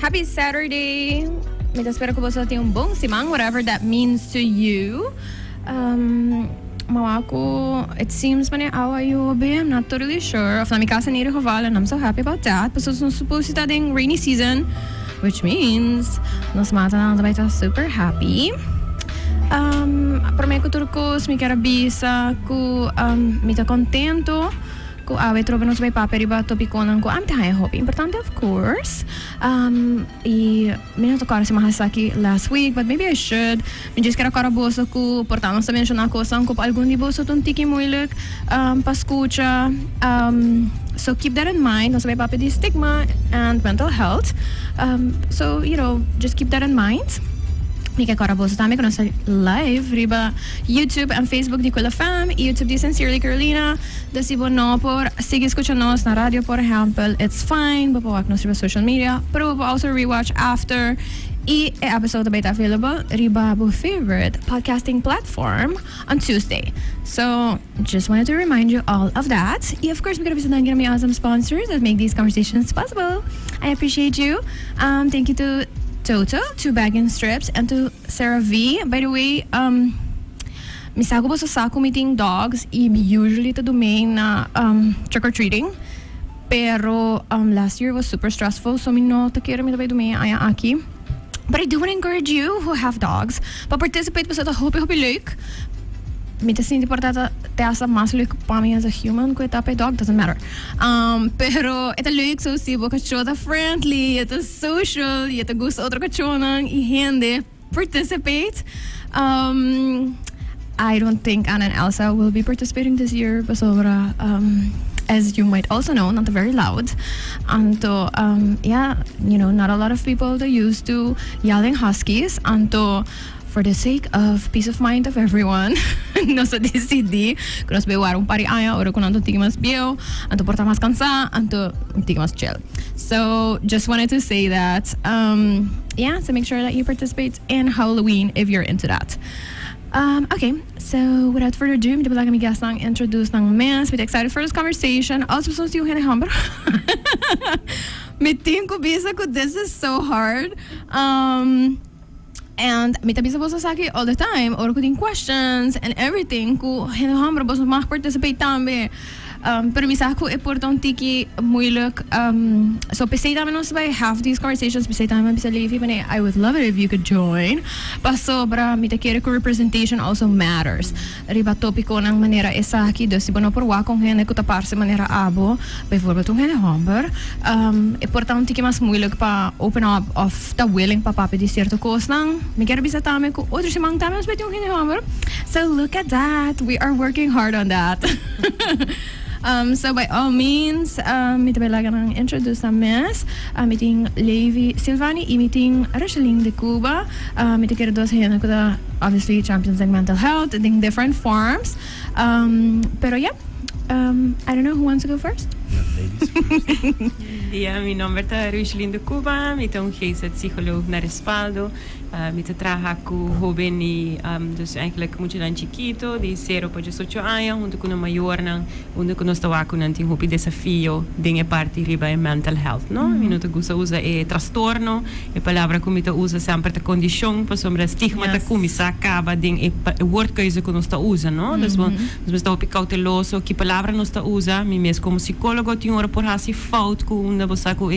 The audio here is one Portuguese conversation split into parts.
Happy Saturday! May espero ko po sa ating bong simang, whatever that means to you. Mawako, it seems man how are you be? I'm not totally sure. Of nami casa nere geval and I'm so happy about that. But it's supposed to be rainy season, which means nos mata na tayo super happy. Para may kuturkos, may karabisa ko, mita contento. Ko awe trobe nos vai paperiba topikonan ko amte hai hope importante of course mina to kara si mahasaki last week but maybe I should min just kara boso ko portamos sa mencionar ko sang ko algun di boso ton tiki moeilijk pascucha so keep that in mind nos vai pape di stigma and mental health so just keep that in mind. Mika Caraboso também com nossa live riba YouTube and Facebook de Quella Fam, YouTube de Sincerely Carolina, da si bono por sigue escuchando-nos na radio por exemplo, it's fine, bapawak nos riba social media, pero also rewatch after e episode beta available riba bo favorite podcasting platform on Tuesday. So just wanted to remind you all of that. And of course, we're gonna be sending my awesome sponsors that make these conversations possible. I appreciate you. Thank you to Toto, to Bag and Strips, and to Sarah V. By the way, misago po sa sako meeting dogs, usually to domain na trick-or-treating. Pero last year was super stressful, so no takira mi tabay domain aya aki. But I do want to encourage you who have dogs, pa-participate po sa ito, hope leuk. Mitas hindi portata teasa mas leuk pa mi as a human ko ita dog doesn't matter. Pero ito leuk so sibo kachota friendly, ito social, ito gusto otro kachonang ihende participate. I don't think Anna and Elsa will be participating this year, basobra as you might also know, not very loud. Anto not a lot of people are used to yelling huskies. Anto for the sake of peace of mind of everyone, no sa DCD, kung nos bewarong pari aya, oro kung nanto tiki mas bio, anto porta mas kansa, anto tiki mas chill. So, just wanted to say that, so make sure that you participate in Halloween if you're into that. Okay, so without further ado, mita pala kami gasang introduce ng mes. We're excited for this conversation. Also, so si Eugenio Hamber. Mitin ko bisa ko, this is so hard. And mita bisa po sa saki all the time, or ko din questions and everything ko hinahambra po sa participate tambe. Pero misa ko importante tiki moeilijk. So pisay namin nos by have these conversations. Pisay namin bisa Levi pa I would love it if you could join. Pasobra mita kere ko representation also matters. Riba topiko ng manera esaki do si bono por wakong hene ko tapar sa manera abo. Bijvoorbeeld tong hene hamber. Importante tiki mas moeilijk pa open up of the willing pa papi di cierto kos lang. Mikera bisa tame ko otro si mang tame mas bet yung hene hamber. So look at that. We are working hard on that. So by all means, mita belaga ng introduce na mes, meeting Levi, Silvanie, meeting Rochelin de Cuba, mita kira dos hayan ko da obviously champions in mental health in different forms. Pero I don't know who wants to go first. Ladies first. Mi nombre es Rochelin de Cuba, mi tengo GZ-Psycholoog na respaldo. Mi trabajo con jóvenes, dus eigenlijk moet je dan chiquito, de 0 para 18 anos, junto com o maior, onde que nós estamos com um hopi desafio, dinge parte riba em mental health, no? Mi não te gusta usa trastorno, palavra que mi te usa sempre te condição, para sombra stigma te começa acaba ding woordkeuze que nós te usa, no? Dus nós estamos hopi cauteloso, que palavra nós te usa, mi mesmo como psicólogo tinha hora por hasi fout com onde você com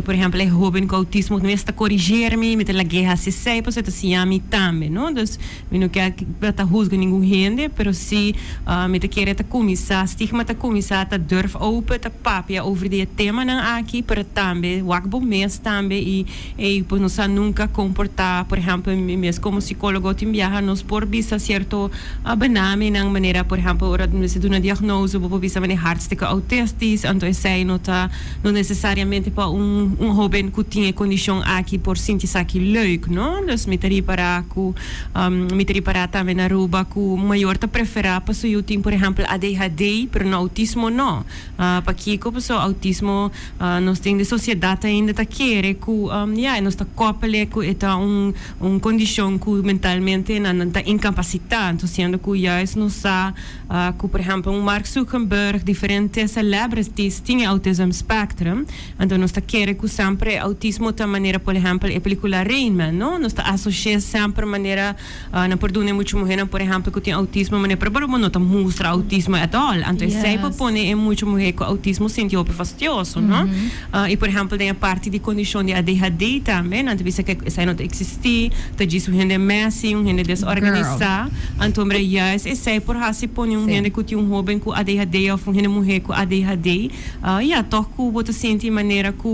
por exemplo jovem com autismo, não está corrigir-me, me te la guerra se sei, pois é assim a mim também, não? Dus mi não quer que te juzgue ninguém gente, pero se me te quer te começar, stigma te começar, te durf open, te papia over die tema não aqui, pero também wakbo mes também e pois não nunca comportar, por exemplo, mesmo como psicólogo tem viaja nos por visa certo bename na maneira, por exemplo, ora se do na diagnose, por visa maneira hartstikke autistisch, então sei não necessariamente para jovem que tinha condição aqui por sentir aqui leuk, não? Dus me teria para também na Aruba que o maior te preferar para se eu tenho, por exemplo, ADHD, pero no autismo não. Para que como so autismo nós tem de sociedade ainda tá querer que nós tá coppele que é condição que mentalmente não tá incapacitado, sendo que já nós que por exemplo Mark Zuckerberg diferentes celebrities tem autism spectrum, então nós queremos que sempre autismo da maneira, por exemplo, é película Rainman, não? Nós associamos sempre maneira, na perdão, muitas mulheres, por exemplo, que tem autismo, maneira para não mostra autismo at all, então sei para pôr é muitas mulheres com autismo sente o fastidioso, não? E por exemplo, tem a parte de condição de ADHD também, então bisa que isso não existe, tá disso gente messy, gente desorganizada, então para yes, e sei por hasi pôr gente que tem jovem com ADHD ou gente mulher com ADHD, toch que você sente maneira que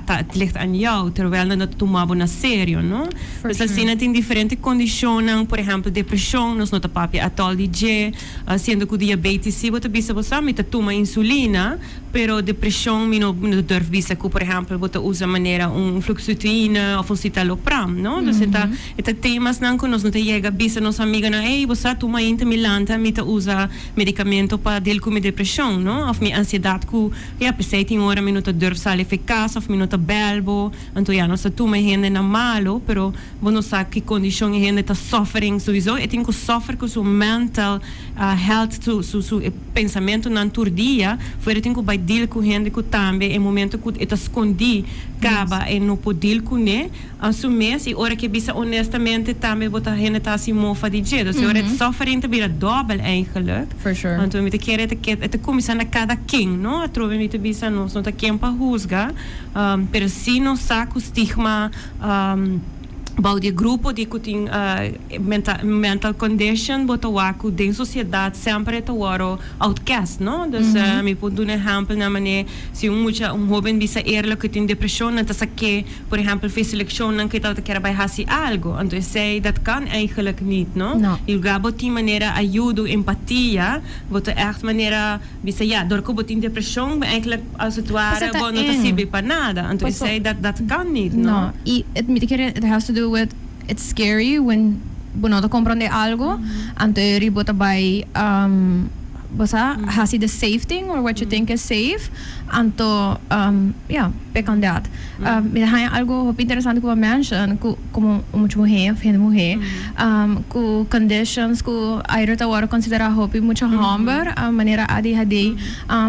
tá ligt aan jou, terwijl dat tomava na sério, não? Dus assim tem diferentes condições, por exemplo, depressão, nós não tá papi atol de sendo que diabetes, se você bisa você me toma insulina, pero depressão me não durf bisa que, por exemplo, você usa maneira fluoxetina ou citalopram, não? Dus eta temas não que nós não te chega bisa nossa amiga na você toma inte milanta, me usa medicamento para deal com depressão, não? Of me ansiedade que pensei tem hora me não durf sal eficaz, of me não belbo, então nós toma gente na malo, pero você não sabe que condição a gente tá suffering sowieso, e tem que sofrer com seu mental health, su pensamento na dia, fora tem que vai deal com gente que também é momento que está escondi, acaba e não pode deal com né, assumir e hora que bisa honestamente também botar gente tá se mofa de jeito, se hora suffering te vira double eigenlijk. For sure. Então me te quer te começar na cada quem, não? A trove me te bisa não tá quem para juzgar, pero se não saco stigma Bouw die grupo die tem mental condition, bota waku den sociedade sempre te waro outcast, não? Dus me pode dar exemplo na maneira se jovem bisa eerlijk que tem depressão, então que, por exemplo, fez seleção não que te quer fazer algo, então sei dat kan eigenlijk niet, não? E o gabo tem maneira ajuda, empatia, bota echt maneira bisa door que botin depressão, eigenlijk als het ware, não te sirve para nada, então sei dat kan niet, não? E it has to do with it's scary when você não compreende algo, então ele bota by has he the safe thing or what you think is safe, então pick on that. Me dá algo interessante que eu mention, como muita mulher, mulher, com conditions que a hora considera hopi muito hamber, maneira ADHD,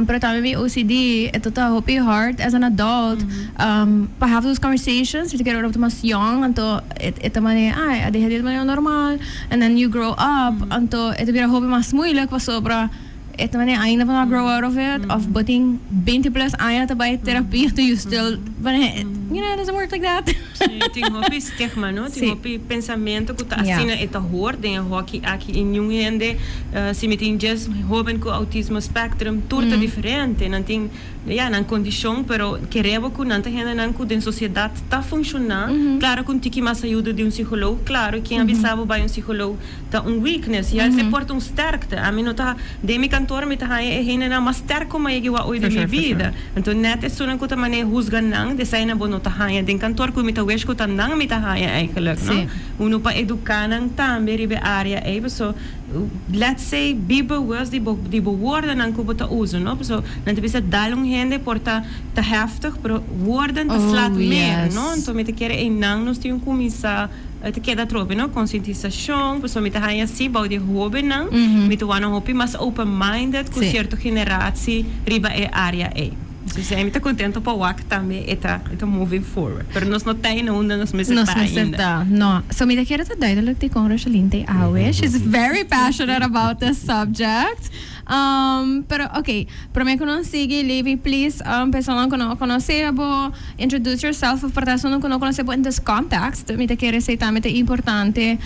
pero também OCD, é total hopi hard as an adult, para have those conversations, você quer orar mais young, então é também ADHD é maneira normal, and then you grow up, então é também hopi mais moeilijk para sobra. Ito man ainda para grow out of it, of buting 20 plus anos by therapy, to you still, it doesn't work like that. Tem hopi stigma, no? Tem hopi pensamento que tá assim ita hoor, tem hoki aqui em nenhum gente, se me tem just jovem com autismo spectrum, tudo diferente, não tem na condição, pero queremos que não tenha não que a sociedade está funcionando. Claro que tem que mais ajuda de psicólogo, claro quem avisava vai psicólogo tá weakness, e se porta sterkte. A mim não tá de me cantor me tá é mais sterk como eu hoje de minha vida. Então net é só não que tá maneira juzgar não, de sair na boa tá haia, de cantor que me tá wish que tá não me tá haia eigenlijk, não? Uno para educar não também ribe área aí, so let's say bibe was die woorden não que bota uso, não? So não te precisa dar gente porta tá heftig, pero woorden te slaat meer, não? Então me te quer não nós temos começar te queda trobe, não? Conscientização, pessoal me te haia assim, bouw de hobby não? Me te wana hopi mas open-minded com certa geração riba é área aí. Dus eu estou contente para o WAC também está moving forward. Mas nós não temos onde nós me ainda. Não. So me quero te duidelijk die con Rochelin te awe. She's very passionate about this subject. Pero okay, para mim que não siga, Levi, please, pessoal que não conhece, introduce yourself para pessoas que não conhece in this context. Me quero ser também importante.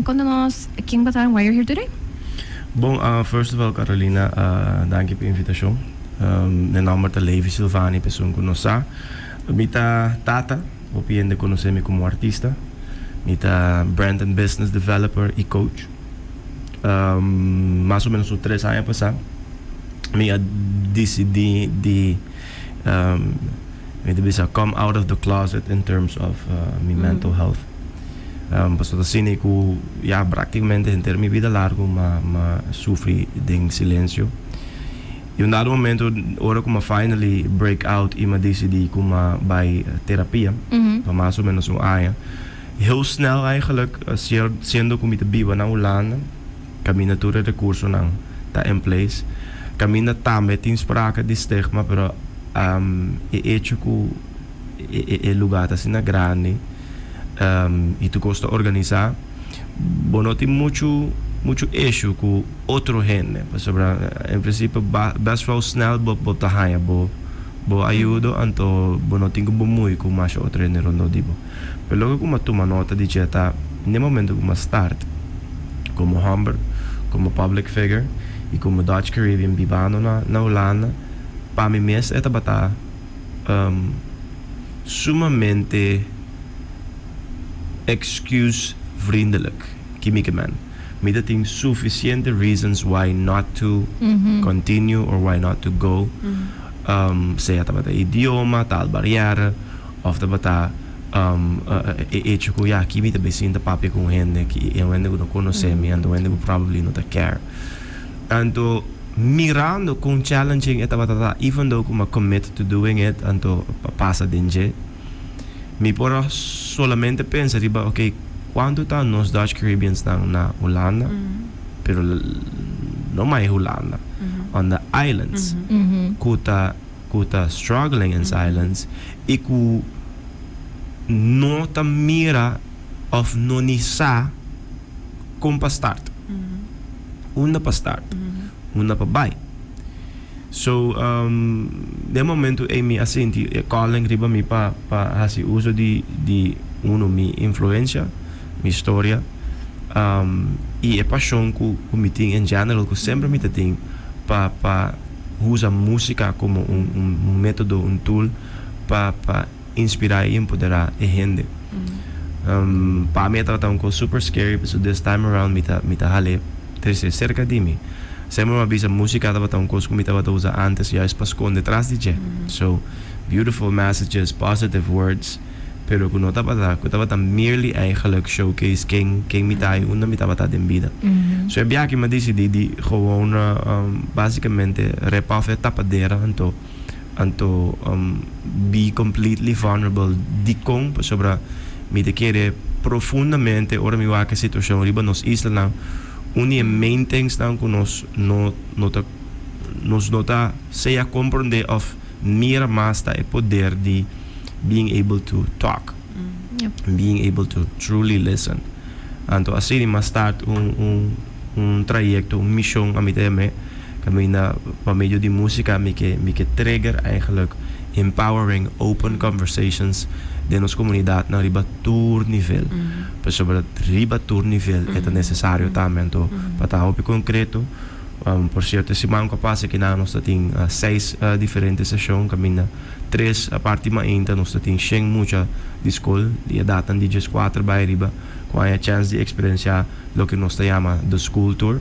Quando nós, quem batalha, why you're here today? Bom, first of all, Carolina, dank pela invitação. Meu nome é Levi, Silvanie, pessoa que não sabe. Minha tata, eu pude conhecer-me como artista. Minha brand and business developer e coach. Mais ou menos 3 anos passados, eu decidi de come out of the closet in terms of my mental health. Pastor assim que praticamente em ter minha vida larga, mas sofri de silêncio. E um dado momento, hora que eu finally break out e me decidi que eu vai terapia, para mais ou menos ano. Heel snel eigenlijk, sendo que eu vivo na Holanda, caminatura de curso não está em place. caminda também tem sprake de stigma, pero hecho que o lugar está sendo grande e tu custa organizar, não tem muito issue com outro gente, sobre em princípio best wel snel botar raia, bo ajuda, então não tem que muito com mais outro gente não digo. Pero logo como toma nota de que tá no momento como start como Humber, como public figure e como Dutch Caribbean vivendo na Holanda, para mim mesmo é bata sumamente excuse vriendelijk, chemicamente. Me tem suficiente reasons why not to continue or why not to go. Seja bata idioma, tal barriera, of bata hecho que aqui me também sinto papi com gente que eu ainda não conhece me, então ainda probably not care. Então mirando com challenging esta batata, even though como commit to doing it, então passa dentro, me pode solamente pensar riba, ok, quanto tá nos Dutch Caribbeans na Holanda, pero não mais Holanda, on the islands, kuta struggling in silence, e ku não tá mira of não nisa como para start, uma para start, uma para buy. So de momento é me assim, calling riba me para fazer uso de minha influência, minha história, e a paixão que me tem em geral, que sempre me tem para usar música como método, tool para inspirar e empoderar a gente. Para mim é um coisa super scary, so this time around me tá hale cerca de mim. Sempre uma vez a música estava um coisa que me estava usando antes, já para esconder detrás de je. So beautiful messages, positive words, pero que não estava merely eigenlijk showcase quem me tá onde me estava em vida. So é bem que me decidi de gewoon basicamente rap-off a tapadeira, então be completely vulnerable de com sobre me te querer profundamente ora me vai que situação riba nos isla unie main things dan que nos nota seja compreender of meer masta e poder de being able to talk, being able to truly listen. Então assim mas start trajecto, missão a mim também, caminha por meio de música me que trigger eigenlijk empowering open conversations de nossa comunidade na riba tour nível. Sobre riba tour nível é necessário também para estar algo concreto. Por certo, esse manco passa que nós tem 6 diferentes sessões, caminha 3 a parte mais ainda nós tem 100 muita de escola e a data de 4 by riba com a chance de experienciar o que nós chama the school tour.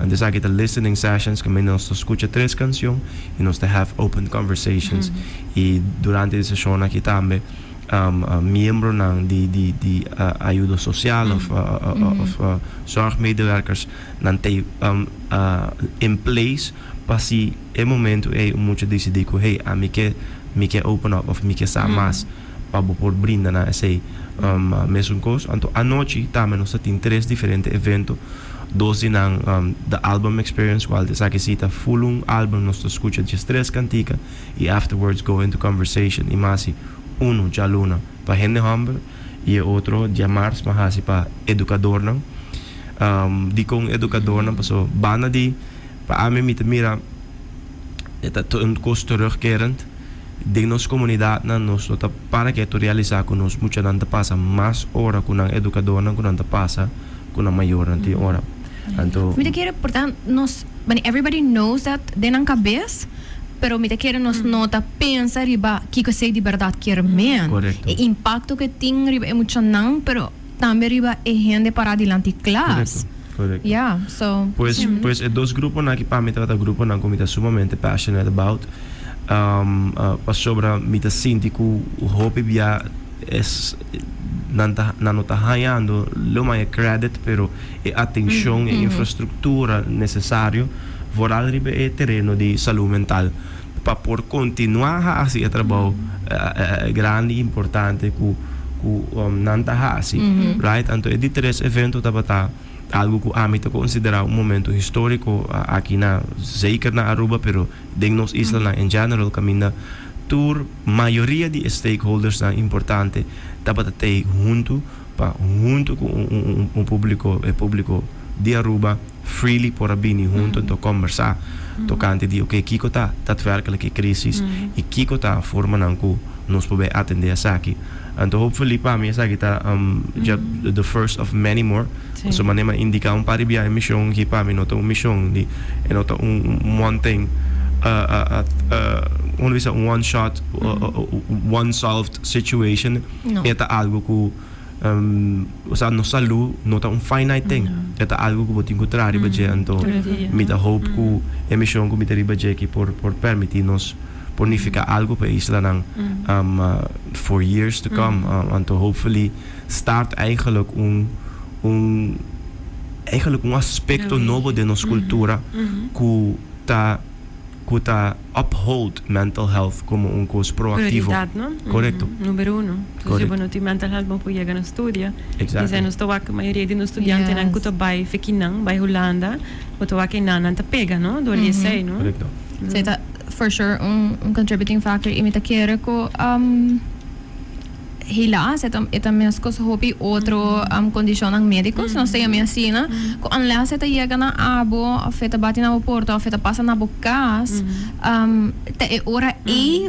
And this aqui the listening sessions, que nós escuta 3 canções e nós have open conversations. E durante essa sessão aqui também membro de ajuda social of zorgmedewerkers nan tem in place para se é momento é muito decidir que hey a me que open up of me que sa mais para por brindar na esse mesmo coisa. Então a noite também nós tem 3 diferentes eventos. 12 ng the album experience, while the sakisita full album nos escucha just 3 cantica e afterwards go into conversation e masi uno já luna para gente humble e outro dia mars mahasi para educador não di kong educador não passou bana di para ame mira eta um custo terugkerend de nossa comunidade na nos nota para que tu realizar com nos muita nanta passa mais hora com ang educador não com nanta passa com a maior nanti hora. Então, me quer portanto nós everybody knows that de na cabeça, pero me quer nos nota pensa riba que sei de verdade quer men. E impacto que tem riba é muito não, pero também riba é gente para adiante classe. Correcto. Yeah, so pues é dois grupos na que para mim tá grupo na como tá sumamente passionate about para sobre me tá sinto o hobby via es não está ganhando lo mais credit, pero é atenção e infraestrutura necessário para arribar ao terreno de saúde mental para por continuar a fazer trabalho grande e importante que não está fazendo, right? Então é de 3 eventos tá algo que a mí te considera un momento histórico aquí na zeker na Aruba pero ding nos isla in general camina tur maioria de stakeholders na importante dapat te junto com um público de Aruba freely por abini junto to conversar tocante de okay kiko ta daadwerkelijke crisis e kiko ta forma nanku nos poder atender aqui. And hopefully pa mi sa kita the first of many more. Sim. So manema indica un paribia mission ki pa mi nota un mission di e nota one thing one shot one solved situation. No. Eta algo ku no salud nota un finite thing. Eta algo ku botin contrario baje anto mita hope ku emission ku mita baje ki por permitirnos bonifica algo para isla nang for years to come and to hopefully start eigenlijk un aspecto novo de nossa cultura que uphold mental health como un coisa proactivo. Prioridad, ¿no? Correcto. Número uno. Entonces, bueno, tu mental health não llegar no estudia. Exactly. Dizem, nós estou aqui, a maioria de nós estudantes não que vai fiquinang, vai Holanda, ou estou aqui não te pega, não? Do sei, não? Correcto. So ita for sure un contributing factor imita kere ko hilas ita mesko sa hopi otro kondisyon ng medicos no stay mi asina ko unless ita llega na abo afeta bati na porto afeta pasa na bukas te ora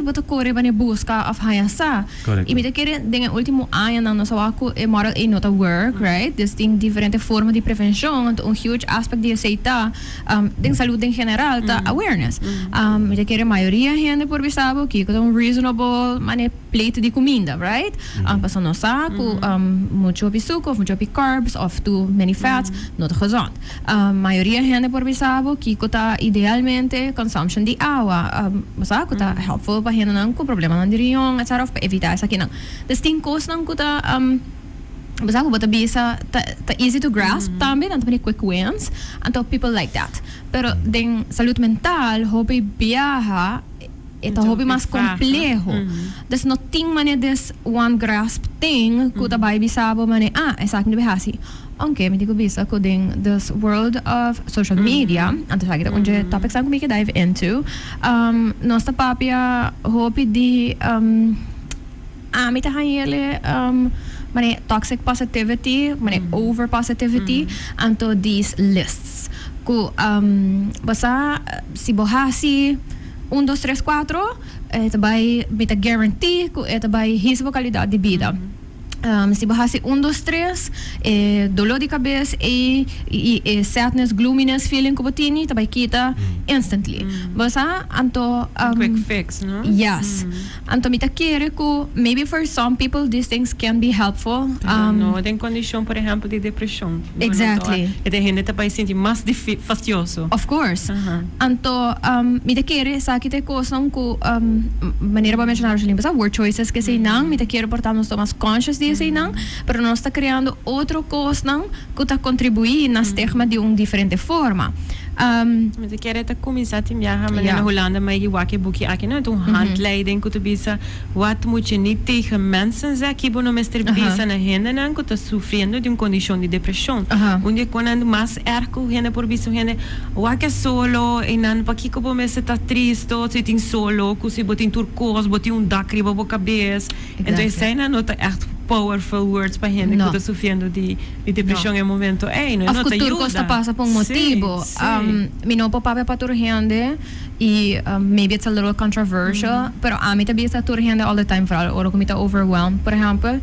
bato kore bani busca of hayasa imita kere dengan ultimo ayan ng nasawa ko moral nota work right this thing diferente forma de prevention un huge aspect de aceita ding salud en general ta awareness imita kere mayoria gente por bisabo que com un reasonable mane plate de comida right paso no saco mucho pisuco mucho carbs of too many fats not gezond maioria gente por bisabo que kota idealmente consumption de agua basta kota helpful pa gente nang com problema ng diriong etc para evitar essa aqui não desting cost nang kota basta ko bata bisa ta easy to grasp também não também quick wins and people like that pero ding salud mental hope viaja ito hobby mas complejo. There's nothing mane this one grasp thing kuta bay bisabo mane esa akin behasi. Okay, hindi ko bisa ko ding this world of social media. Anto sa kita kunje topics ang kumiki dive into. Nosta papia hobby di amita hayele mane toxic positivity, mane over positivity anto these lists. Ku basa si bohasi 1, 2, 3, 4 ito ba'y mita guarantee kung ito ba'y hisbo kalidad de vida si bahasi 1, 2, 3 dolor de cabeça sadness, gloominess feeling ko batini tabay kita instantly basta anto quick fix no yes anto mita kere ko maybe for some people these things can be helpful no tem condição por exemplo de depressão exactly ete gente tabay sentir mais fastioso of course anto mita kere sa kita ko sang ko maneira ba mencionar Rochelin basta word choices que say nang mita kere portarnos to mas conscious de say nang pero nós está criando outro coisa nang que está contribuir na stigma de diferente forma mas ik het comissaris in ja maar in Holland maar je wakke boekje aki nou toen handleiding kunt bisa wat moet je niet tegen mensen zeggen bono mester bisa na hende nan kunt sofrendo de condição de depressão onde quando mais erco hende por bisa hende wakke solo e nan pa kiko bo mese tá triste sitting solo kusi botin turcos botin dak riba bo cabeça então essa na nota echt powerful words para gente que está sofrendo de depressão em momento não te ajuda. Of passa por motivo. Mi no papá para turgende e maybe it's a little controversial, pero a mim também está turgende all the time for all como está overwhelmed. Por exemplo,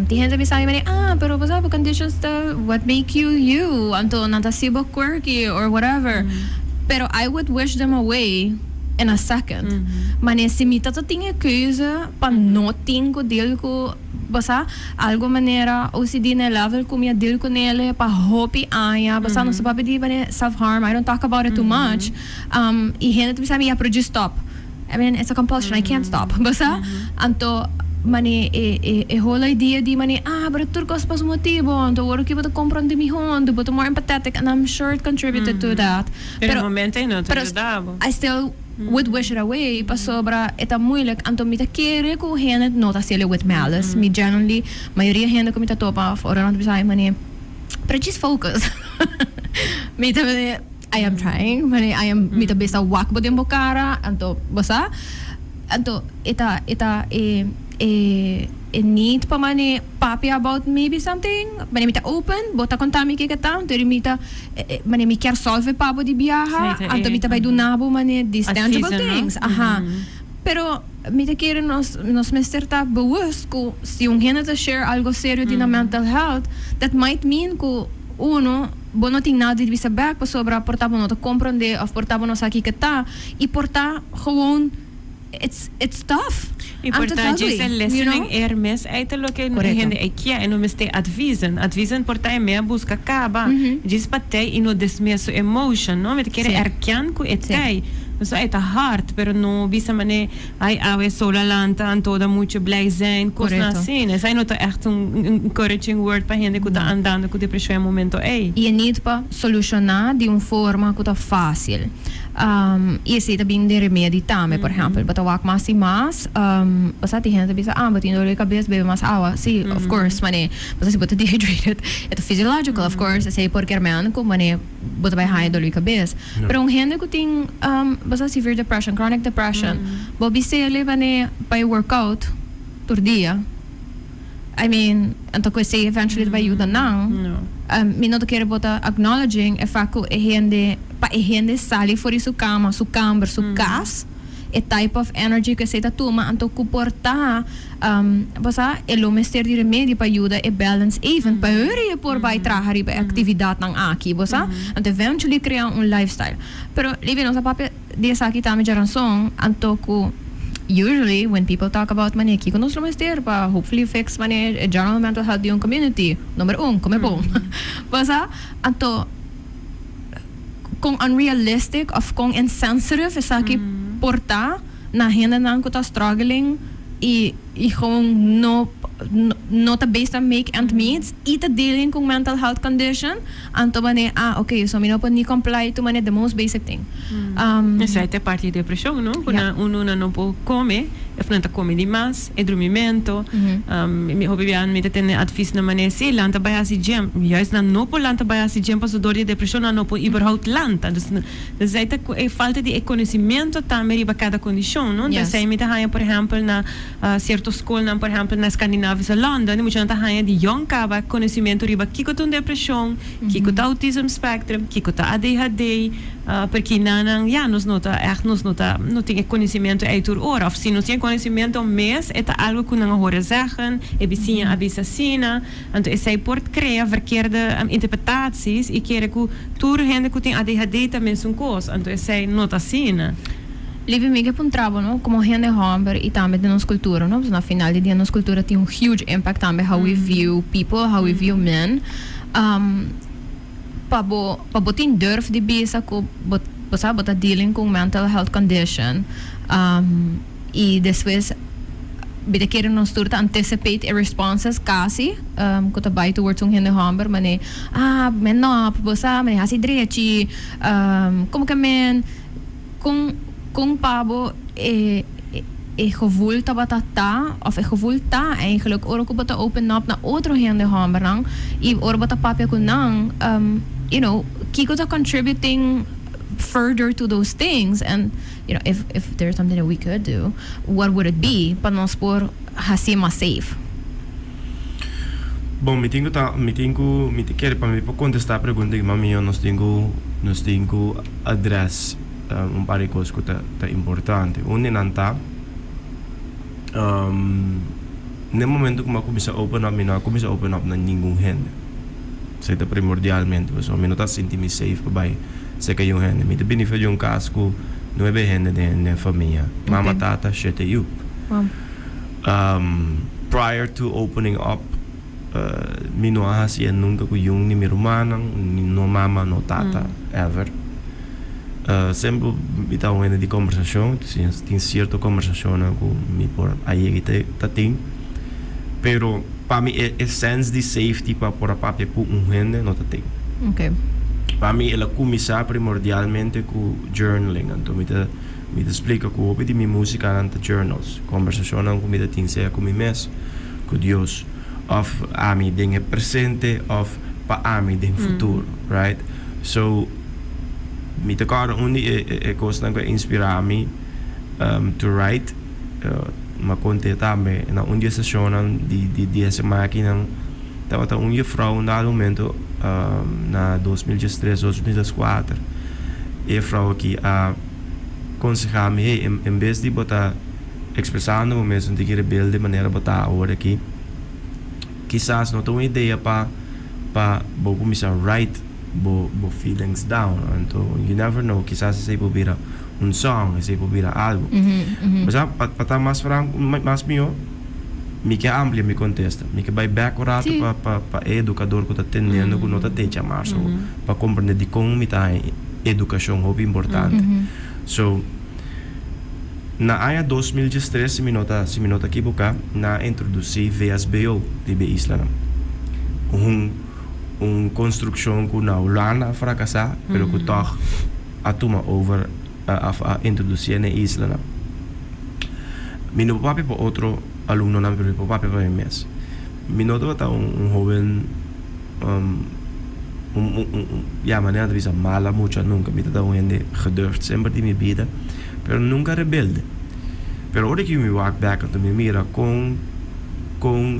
tem gente que sabe pero você have conditions that what make you anto nanta sibo quirky or whatever. Pero I would wish them away in a second. Mas se me tata tinha coisa para não tingo dele ko basta algo maneira OCD na level ko minha dele ko nele para hope aya basta não se pode di self harm. I don't talk about it too much. E gente tu sabe produce stop. I mean it's a compulsion. I can't stop. Basta anto mani e whole idea di mani pero turcos pas motivo anto woro ki bata comprende mi hon do bata more empathetic and I'm sure it contributed to that pero momento não te ajudava I still would wish it away pa sobra eta moeilijk anto mita kere ko hene nota sele with malice me generally maioria hene ko mita topa of ora not bisay mani pero just focus Mita I am trying, I am mita besta wak bo din bokara, anto basa, anto ita need pa mani papi about maybe something, mani mita open, bota kontami kikata, teri mita mani mi quer solve pabo di biaha, anto mita bai do nabo mani these tangible things, aha. Pero mita keren nos mister ta bewust ko si yung hena ta share algo serio din na mental health, that might mean ko uno bo não tem nada de vista back para sobra portar não te compreender of portar não aqui que tá e portar gewoon it's tough. E portar just listening mes eigenlijk in de ekia en om te advisen portar me busca acaba just patei e no desmeso emotion no met querer erken ku etei so het hard pero no bisa mane ai awe sola lanta en toda muito blij zijn coisa assim né sai nota echt encouraging word para gente que tá andando com depressão momento e need pa solucionar de forma que tá fácil e se tá bem de remédio também por exemplo para wak mais e mais passa tem gente bisa batendo dor de cabeça bebe mais água sim of course mane passa se bota dehydrated é physiological of course sei porque man como mane bota vai high dor de cabeça pero gente que tem basta severe depression, chronic depression. Bobby sele bane by workout tur dia. I mean, anto ko say eventually vai ayuda nang. Minuto quero botar acknowledging e faco ehende sali fora su cama, su camber, su cas. E type of energy que se ta toma anto comportar basta elo mester di remédio para ajuda e balance even para hurry por vai trabalhar e atividade nang aqui basta anto eventually criar lifestyle pero live nossa papel dessa aqui também já ransom anto ko usually when people talk about money aqui conosco mester para hopefully fix money general mental health di community number 1 como bom basta anto kung unrealistic of kung insensitive essa aqui portar na renda não que tá struggling e gewoon no tá based on make and meets e tá dealing com mental health condition anto mane okay so não pode comply to mane the most basic thing essa é parte de depressão não quando uno não pode comer não tá come demais é dormimento me hobian me tem advice na mane se lanta vai assim gym juist na não pode lanta vai assim gym para dor de depressão não pode überhaupt lanta dus é falta de conhecimento também para cada condição não então se me tá por exemplo na certo escola por exemplo na Escandinávia landa não muita tá de young caba conhecimento riba kiko tem depressão kiko tá autism spectrum kiko tá ADHD porque nos nota não tem conhecimento aí tur hora of se não tem conhecimento mês é algo que não horen zeggen é vizinha abisacina então é por criar verkeerde interpretaties e querer que tur gente que tem ADHD também são coisas então é nota assim Levi mega puntravo, no? Como gente homem e também de nossa cultura, no? Na final de dia nossa cultura tem huge impact também how we view people, how we view men. Pa botin durf de bisa ko bota dealing com mental health condition. E depois bida querer nos turta anticipate responses kasi ko ta bai towards um gente homem, mane men no, bosa, mane hasi drechi, como que men kung pabo gevoel tabatata of gevoel ta eigenlijk oro ko bata open up na otro hende hamerang i oro bata papia ko nang kiko ta contributing further to those things and if there's something that we could do what would it be para nos por hasima safe. Bom, me quer para me contestar a pergunta que mami nós tenho address par de coisas que tá importante. Onde não tá no momento que eu começo a open up na nenhum gente. Isso é primordialmente. So, eu não tá sentindo safe para se que um gente. Me também foi um caso que não é bem gente de família. Mama tata shete you. Prior to opening up, me não hacía nunca com yung ni mi hermana, ni no mama, no tata, ever. Sempre estava uma de conversação, tem certa conversação com me por aí que tem, pero para mim é sense de safety para por a papel com gente não tem. Okay. Para mim ela começa primordialmente com journaling, então me explica que o de minha música anta journals, conversação com me tem ser com mim mesmo, com Deus, of a mim dinge presente, of pa ami ding futuro, right? So mi te cara undi e costa que inspirami to write ma contetame na undi sessionan di essa máquina tava um juffrouw na momento na 2003 2004 e vrouw aqui a aconselhar-me hey, em vez de botar expressando o mesmo de que rebelde de maneira botar agora aqui quizás não tenho uma ideia para vou começar a write bo feelings down então you never know quizás se pode virar song se pode virar algo mas para estar mais franco mais meu me que amplia me contesta me que vai back orato para educador que está tendo que não está tendo chamar so para compreender de como me está educação é importante so na área 2013 se me nota aqui boca na introduzi VSBO de Islam construção que não lana fracassar pero que toch a toma over a introduzir na Islam me no papi para outro aluno na pero papi para mes me nota joven ja maneira de visar mala mucho nunca me tá gente gedurfd sempre de minha vida pero nunca rebelde pero ahora que me walk back então me mira com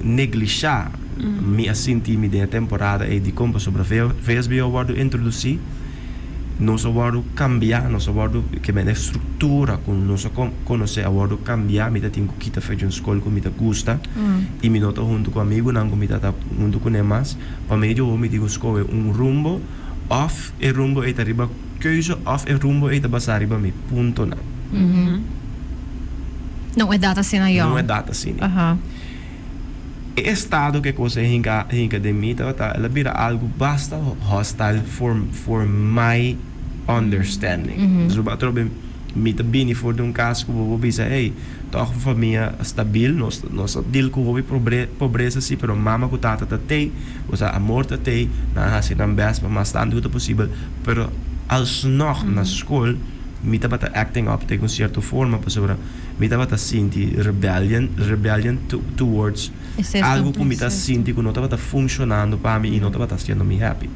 negligenciar me assinti me de temporada e de como sobre VSBO guardo introduzir não só guardo cambiar não só guardo que me estrutura com não só conhecer guardo cambiar me tenho que quitar fazer uma escola que me gusta e me nota junto com amigo não que me tá junto com eles para mim eu me digo escolher rumbo of e rumbo e arriba keuze of e rumbo e passar arriba me ponto na não é data assim aí não é data assim é estado que coisa hinca de mim ela vira algo basta hostile for my understanding so ba trobe me tá bem for de caso que vou dizer hey toch família stabil nós deal com o pobreza sim pero mama com tata tem o amor tem na assim na best mas tanto quanto possível pero alsnog na escola me tá acting up de uma certa forma para me tá sentir rebellion towards algo que me tá sentindo que não estava funcionando para mim e não estava sendo me happy.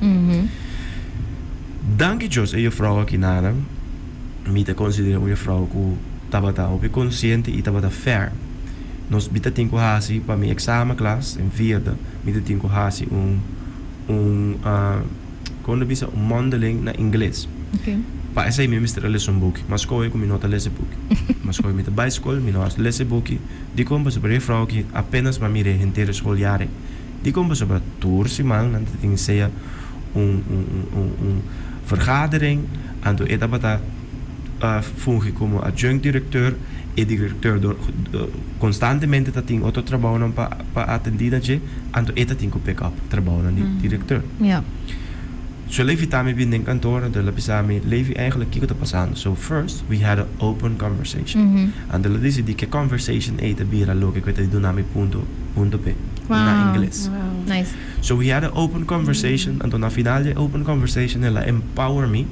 Danke Deus, eu vrouw aqui nada, me tá considero uma vrouw que estava consciente e estava fair. Nós me tá tenho que fazer para minha exame classe em vierde, me tá tenho que fazer quando bisa modeling na inglês. Okay. Pa essa aí mesmo está lesson book, mas coi como nota lesson book, mas coi me tá by school, me nota lesson book, de como sobre a vrouw que apenas para mire inteira escolar, de como sobre tour semana, não tem que ser vergadering, ando eta bata funge como adjunct directeur e directeur constantemente tá tem outro trabalho para atender a gente, ando eta tem que pick up trabalho de directeur. Yeah. So Levi tami bin in kantoor en de pisami Levi eigenlijk kiko te passando. So first we had an open conversation. And the lady di che conversation e te bira lo che quete do nami punto P na inglês. Wow. Nice. So we had an open conversation and na finale open conversation ela empower me.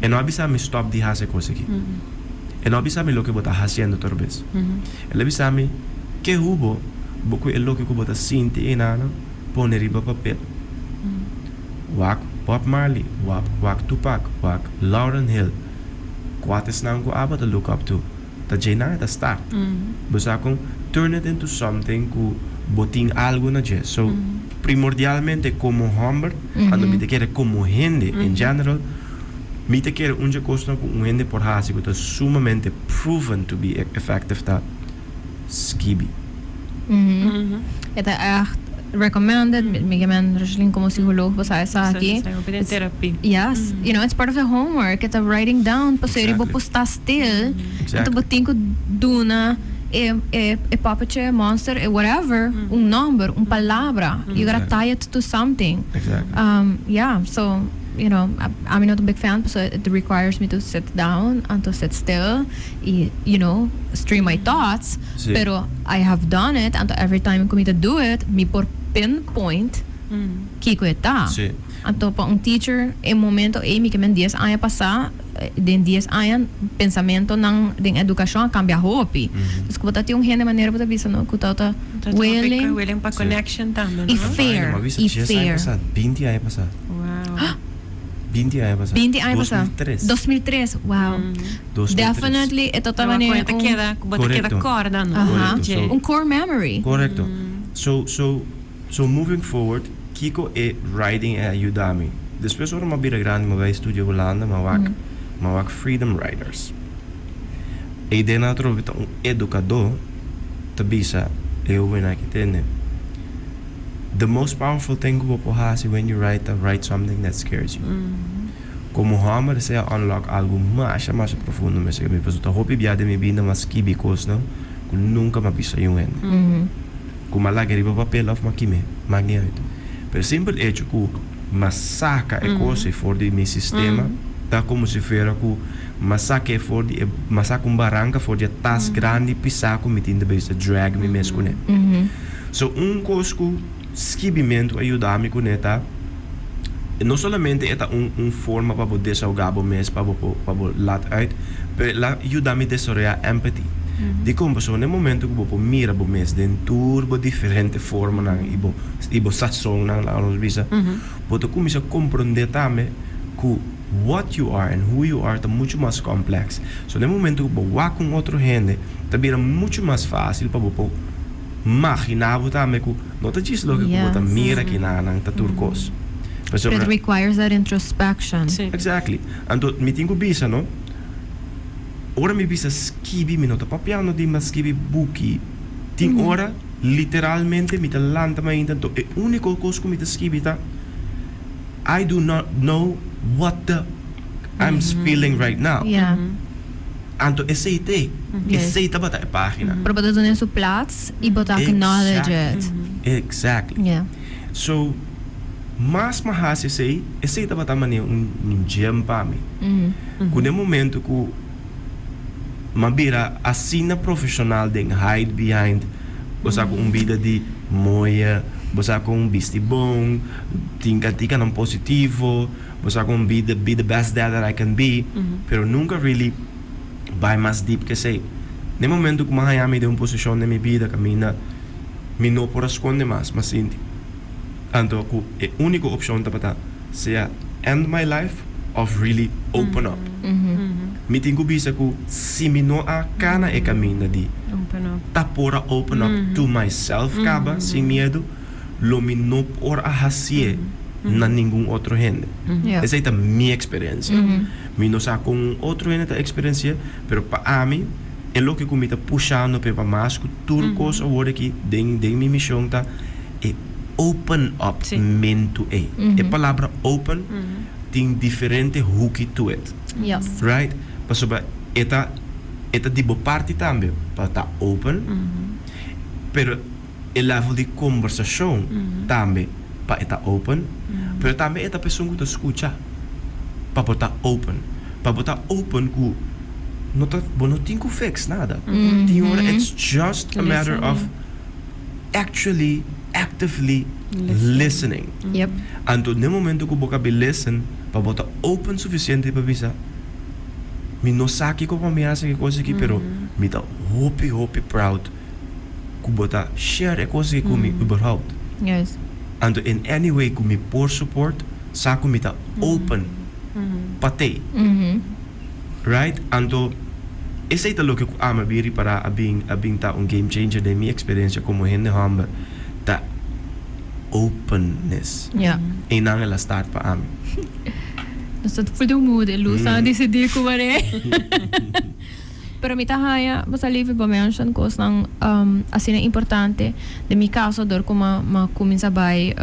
E não abisami stop di hase coisa aqui. E não abisami lo que bota haciendo outra vez. Ela abisami que hubo boku e lo que bota sinti e nana pone riba papel. Wak Bob Marley, wak Tupac, wak Lauryn Hill. What is now to look up to? Dat je na het start. Basta kung turn it into something ku boting algo na je. So primordialmente como hombre, ando me te quere como gente in general. Me te quere unje costa ku gente por hasi que is sumamente proven to be effective that skibi. Het echt recommended me Rochelin como psicólogo basa essa aqui therapy. Yes, you know, it's part of the homework. It's writing down para ser ibo postar still. Então botin ko duna e puppet monster whatever, number, palavra. You gotta tie it to something. Exactly. Yeah, so you know, I'm not a big fan, so it requires me to sit down and to sit still, you know, stream my thoughts. Sí. Pero I have done it, and every time I commit to do it, me por pinpoint Kiko eta. Sim. Anto pa un teacher e momento e mi que men 10 anos passar den 10 anos pensamento ng den educação cambia hopi. Dus ko tati yung hene maneira para bisa no ko tata Willing pa connection também. E fair. E fair. 20 anos passado. Wow. 20 anos passado. 20 anos passado. 2003. 2003. Wow. 2003. Definitely ito tama ne queda corda, no? Correcto. Un core memory. Correcto. So moving forward, Kiko e writing e ayudami. Después ora mabira grande, vai studio Holanda, mawak freedom writers. E dena trovita un educador tabisa e uwena kitene. The most powerful thing ko po hasi when you write something that scares you. Como hama desea unlock algo mais profundo mas que me paso ta hopi biade me binda mas kibi kos não, que nunca mabisa yung en. Como lá geriba papel of makime, magni uit. Per simpel hecho que massaca e cose for di mi sistema, tá como se fera que massaca e for di massaca barranca for di tas grande pisaco mitinda base drag me mesmo né. So cosco skibimento ajuda-me com neta. Não somente é uma forma para poder desahogar o mês para lat uit, mas ajuda-me a desenvolver empathy. De como so no momento que você mira o mês de turbo diferente forma na ibo sazón na la visa, você começa a compreender também que what you are and who you are é muito mais complexo. So no momento que você vai com outro gente, também é muito mais fácil para você imaginar também que não é isso que você mira aqui na turcos. It requires that introspection. Exactly. Então, me tenho bisa, não? Ora me bisa skibi minuto papiano di ma skibi buki. Ting ora literalmente mi talanta ma intanto e unico cosa che mi skibi ta I do not know what the I'm feeling right now. Yeah. Anto aceitei. Aceita bata a página. Para botar in su plaats e botar acknowledge it. Exactly. Yeah. So mas mahasi sei aceita bata mane gem pa mi. Kuno momento ku mabira assina profissional den hide behind bosa com vida de moia bosa com bisti bom tika não positivo bosa com be the best dad that I can be pero nunca really vai mais deep que sei no momento que mahayami de posição na minha vida camina me não por esconde mas sinti anto ku é única opção para seja end my life of really open up. Me tenho bisa que se me não há cana e caminho de tapora open up to myself caba sem medo lo me não por a hacer na nenhum outro gente. Essa é a minha experiência. Me não sa com outro gente a experiência, pero para mim é lo que me está puxando para mais que turcos agora aqui den minha missão tá é open up mento é. A palavra open tem diferente hook to it. Yes. Right? Pasoba eta di parte também para estar open. Pero o level de conversação também para estar open. Pero também esta pessoa que escuta para estar open. Para estar open que não tem que fix nada. It's just a matter of actually actively listening. Yep. Anto no momento que você listen para botar open suficiente para bisa me não sabe que como me hace que coisa aqui pero me tá hope proud que botar share a coisa que me überhaupt. Yes. Anto in any way que me por support saco me tá open patei. Right? Anto esse é o que eu amo vir para abing tá game changer de minha experiência como gente hamba tá openness. Yeah. E não ela start para mim. Så fulde mood lusa decidir ko bare. Pero mi tahaya basta live ba mention ko ng asina importante de mi caso dor ko começa by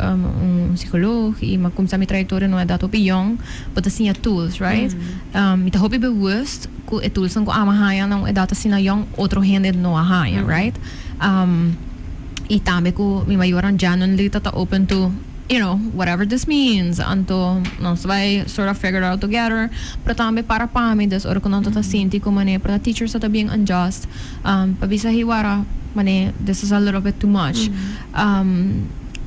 psicolog e começa mi traiettoria no dato opinião but assim tools right mi ta hope bewusst ko tools ko amahaya ng data sina young outro hende no ahaya right e tambe ko mi mayoran genuinely ta open to you know, whatever this means, anto nós vai sort of figure out together, pero também para pami das ora kuno ta sinti ko mane para teachers that are being unjust, pabisa hiwara mane this is a little bit too much.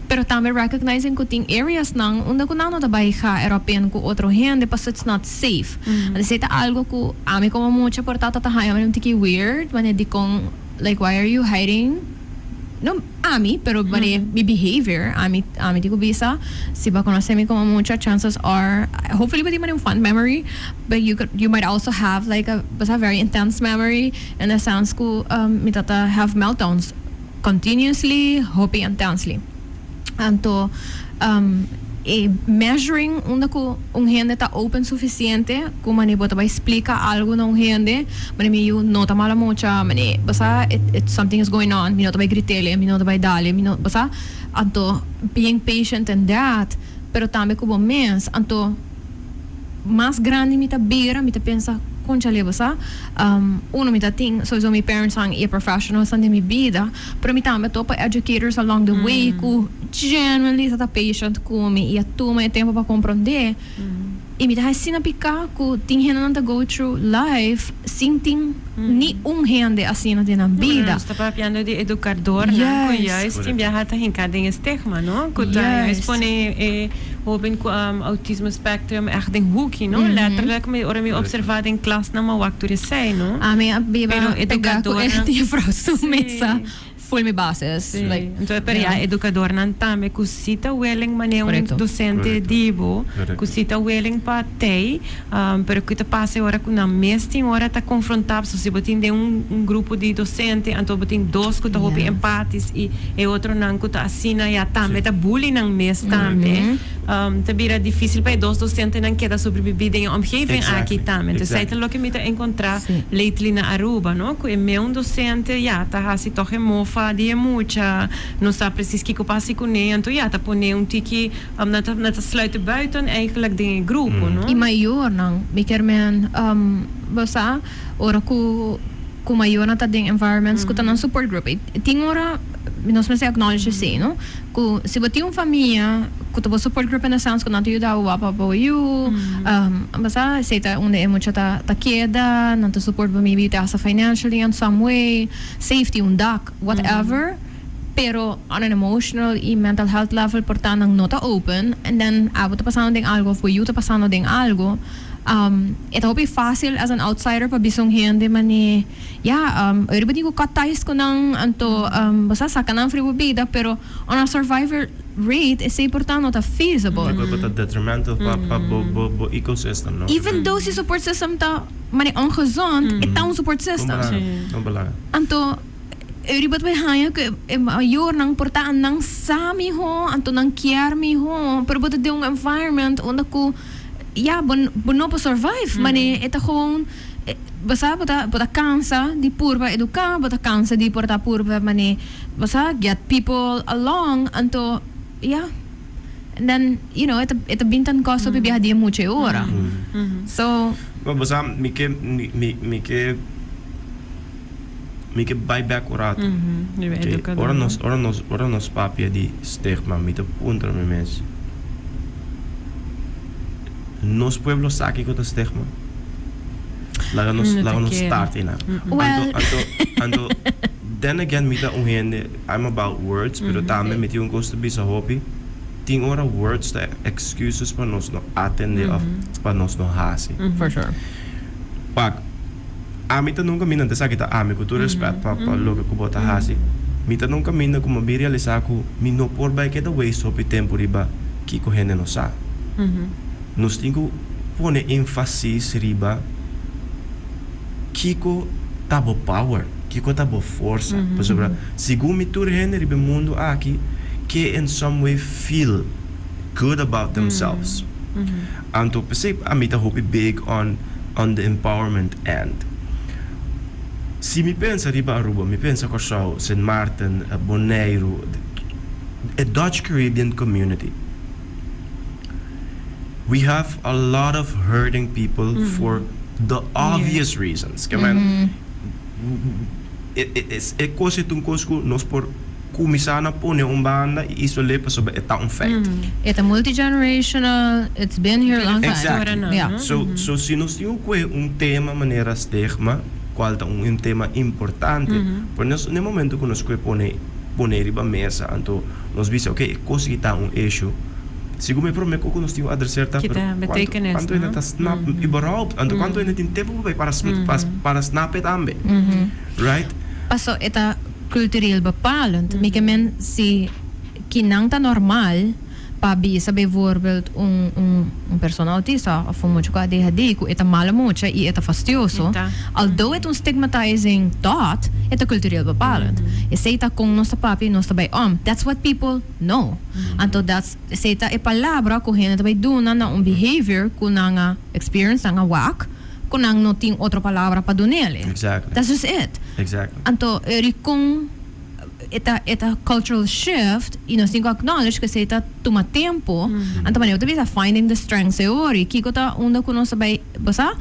Pero também recognizing que tem areas nang onde ko não da baixa European com outro gente, because it's not safe. And say ta algo ko ami como mucho por tata ta haya man tiki weird, man di kong like why are you hiding? No ami, pero mi behavior, ami di ko bisa. Si ba conoce mi como mucho, chances are hopefully ba di man yung fun memory, but you might also have like a very intense memory, and the sounds ko mi tata have meltdowns continuously, hoping intensely. Anto measuring onde ko gente tá open suficiente como mani bota vai explica algo na gente mani mi you nota mala mucha mani basta it something is going on mi nota vai gritele mi nota vai dale mi nota basta anto being patient in that pero também como mens anto mais grande mi tá beira mi tá pensa concha leva sa uno mi tá ting so my parents ang professionals and mi vida pero mi também topa educators along the way ku genuinely tá patient ku mi e toma tempo para compreender e mi tá sina picar ku ting henanda go through life sinting ni gente assim na dinam vida está papiando de educador na ku juist tim ja hat hin kading stigma no ku tá expone open com autismo spectrum echt een hoekje, no? Letterlijk, ora mi observado in klas na ma waktu de sei, no? A minha biba educador e vrouw sumesa full mi bases. Like, então, per educador nan tame kusita welling mane docente dibo, kusita welling pa tei, pero que te passe ora com na mestin ora tá confrontado, se botin de grupo de docente, então botin dos que tá hopi empatis e outro nan que tá assina ya tame tá bullying nan mes tame. Te bira difícil para dos docentes nan queda sobreviver em omgeving aqui tame. Então, sei lo que me tá encontrar lately na Aruba, no? Que é meu docente, tá hasi toch emofa die mucha, não está precies que passie com nee, então tá pone tiki na te sluiten buiten eigenlijk de grupo, no? E maior não, bikerman basta ora ku maior na ta ding environments ku ta nan support group. Ting ora nós me acknowledge sei, no? Ku se botin família ku ta support group na sounds ku na ajuda o apa po you basta sei ta onde é mucha ta queda, na ta support maybe ta financially in some way, safety duck, whatever. Pero on an emotional e mental health level portan ang nota open, and then abo ta pasando ding algo for you ta pasando ding algo. Ito hopi fácil as an outsider pa bisong hindi man ni everybody ko katayos ko ng anto basta sa kanang free bida, pero on a survivor rate is importante ta feasible. But detrimental pa bo ecosystem, no? Even though si support system ta mani ongezond, ita support system. Anto everybody may haya ke mayor nang portaan ng sami ho, anto nang kiar mi ho, pero boto de environment onde ko bono po survive. Mani ito kung basta bota kansa di purba educar, bota kansa di porta purba mani basta get people along anto and then ito bintan ko so bibiha di mucho ora. So basta mi ke buyback orato. Ora nos papia di stigma mi te punta me mes. Nos pueblos aqui com o stigma. Lá nos start in. Well, ando then again me da gente I'm about words, pero também me tinha gosto de bisa hobby. Tem ora words that excuses para nós não atender para nós não hasi. For sure. Pak amita nunca mina dessa kita amigo tu respeito para logo que bota hasi. Mita nunca mina como me realizar que me não por vai que da waste sobre tempo riba que com gente não sa. Nós temos que pôr ênfase riba Kiko tabo power, Kiko tabo força. Por exemplo, segundo me tur gente riba mundo aqui que in some way feel good about themselves. Anto percebe a mita hope big on the empowerment end. Se me pensa riba Aruba, me pensa Corsau, St. Martin, Bonaire, a Dutch Caribbean community. We have a lot of hurting people for the obvious reasons. É coisa que nós por começar a pôr banda e isso leva sobre um fact. It's multi-generational. It's been here a long time. Exactly. Yeah. So se nós temos tema maneira stigma, qual é tema importante, por nós no momento que nós põe poner ba mesa anto nós bisa okay coisa que tá issue sigo me prometo que nós temos adressar tá quanto ainda tá snap überhaupt anto quanto ainda tem tempo para snap também right paso eta cultureel bepalend men si kinang ta normal bisa bijvoorbeeld een persoon autista of een moedje qua ADHD ku eta mala moedje i eta fastidioso although het stigmatizing thought eta cultureel bepalend seita kung nossa papi nossa bij that's what people know anto that's seita e palabra ku hen eta bij duna na behavior ku nga experience nga wak ku nang noting otro palabra pa dunele exactly that's just it exactly anto kung eta cultural shift e nós temos que acknowledge que seita toma tempo então maneira também finding the strength theory kiko ta onda ku nossa by basa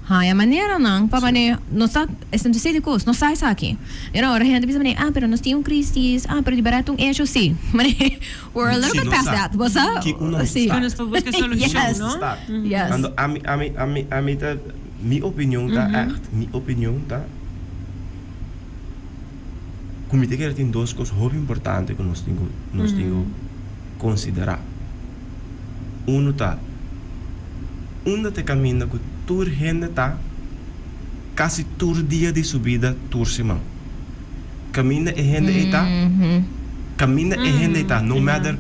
haya maneira não pa maneira nossa essência de coisa não sai aqui ora gente bisa maneira pero nós temos crises pero de barato hecho sim maneira we're a little bit past that basa sim nós para buscar solução não yes and a mim tá minha opinião tá echt minha opinião tá comitê que tem duas coisas muito importantes que nós temos que considerar. Uma te caminha que tur gente tá quase tur dia de subida tur semana. Caminha e gente tá caminha e gente tá no matter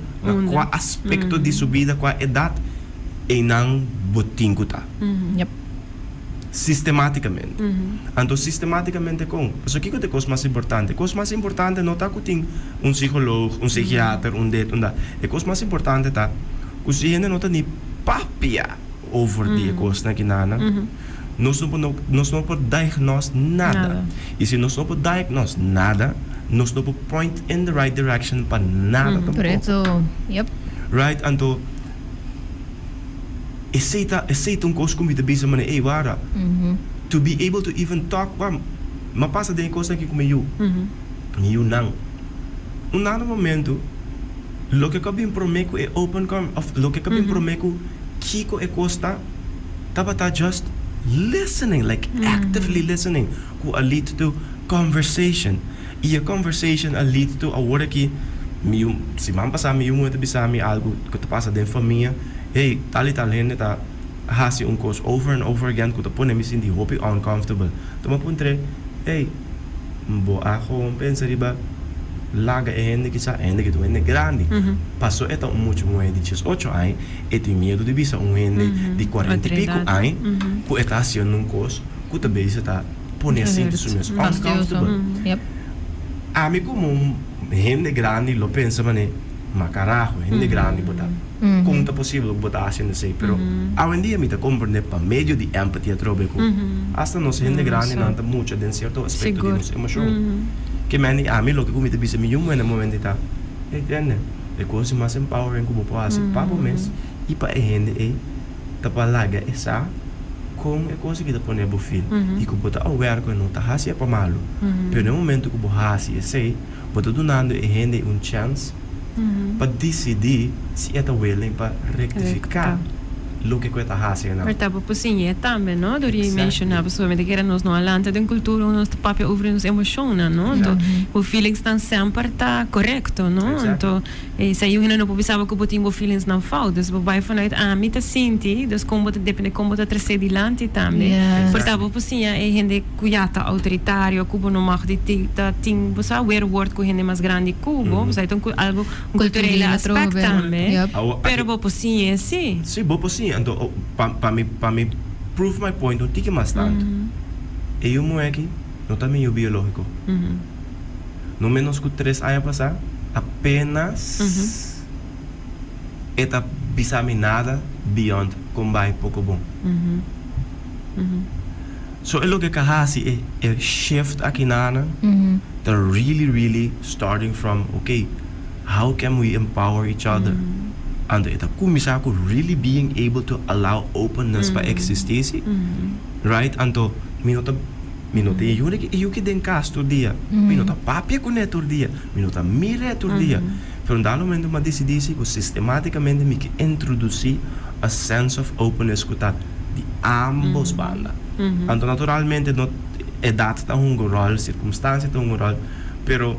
qual aspecto de subida qual idade e não botinho tá. Yep. Sistematicamente. Então, sistematicamente com. Isso aqui que é a coisa mais importante. A coisa mais importante não está que tem psicólogo, psiquiatra, a coisa mais importante está que se gente não está nem papia over die coisa que nada. Nós não podemos diagnose nada. E se nós não podemos diagnose nada, nós não podemos point in the right direction para nada tampoco. Por isso, yep. Right? Então, aceita coisa como de bisa maneira ei wara to be able to even talk ma passa de coisa aqui como eu não nada momento lo que cabim promeco é open com lo que cabim promeco kiko é costa tava just listening like actively listening ku a lead to conversation e a conversation a lead to a word aqui se man passa mi muito bisa mi algo que te passa de família hey, tal gente tá hasi coisa over and over again que te põe me sentir hope uncomfortable. Toma puntre, hey, bo ako pensa riba laga gente que sa gente que tu é grande. Passou eta muito de 18 anos, e tem medo de bisa gente de 40 e pico anos, que eta assim coisa, que te beisa tá põe assim de sumes uncomfortable. Yep. A mim como gente grande lo pensa mané macarajo, gente grande botar. Como é possível botar assim não sei, pero hoje em dia me tá compreender para meio de empatia trobe com. Hasta nós gente grande não tá muito de certo aspecto de nossa emoção. Que mani a mim lo que como te bisa milhão no momento tá. Entende? É coisa mais empowering como pode papo mês e para a gente é tá para larga essa com é coisa que tá põe no fio e que botar aware que não tá assim é para malo. Pero no momento que botar assim sei, botar donando a gente chance para decidir se é willing para rectificar o que está fazendo. Maar dat beposinje também, não? Door je mencionava somente que nós não alanta de cultura, nós papel over nos emoções, não? Então, o feelings estão sempre tá correto, não? Então, se eu ainda não pensava que eu botinho feelings não falta, se eu vai vanuit mim tá senti, dus como depende como tá trazer dilante também. Portanto, beposinje é gente cuiata autoritário, Cuba não mag de tá tem, você ver word com gente mais grande Cuba, você então algo cultural aspecto também. Pero beposinje sim. Sim, beposinje. Então, para me prove my point, não tinha mais tanto. E eu não é que não também é biológico. No menos que 3 anos passar, apenas eta bisaminada beyond como vai pouco bom. So é o que kahasi é shift aqui nana. They're really starting from okay, how can we empower each other? And ita kumisa ko really being able to allow openness pa existência, right? Anto minuto eu que den casto dia, minuto papia com neto dia, minuto mire tur dia. Pero dalo momento ma decidisi ko sistematicamente me que introduzir a sense of openness ko ta de ambos banda. Anto naturalmente no edad ta rol, circunstância ta rol, pero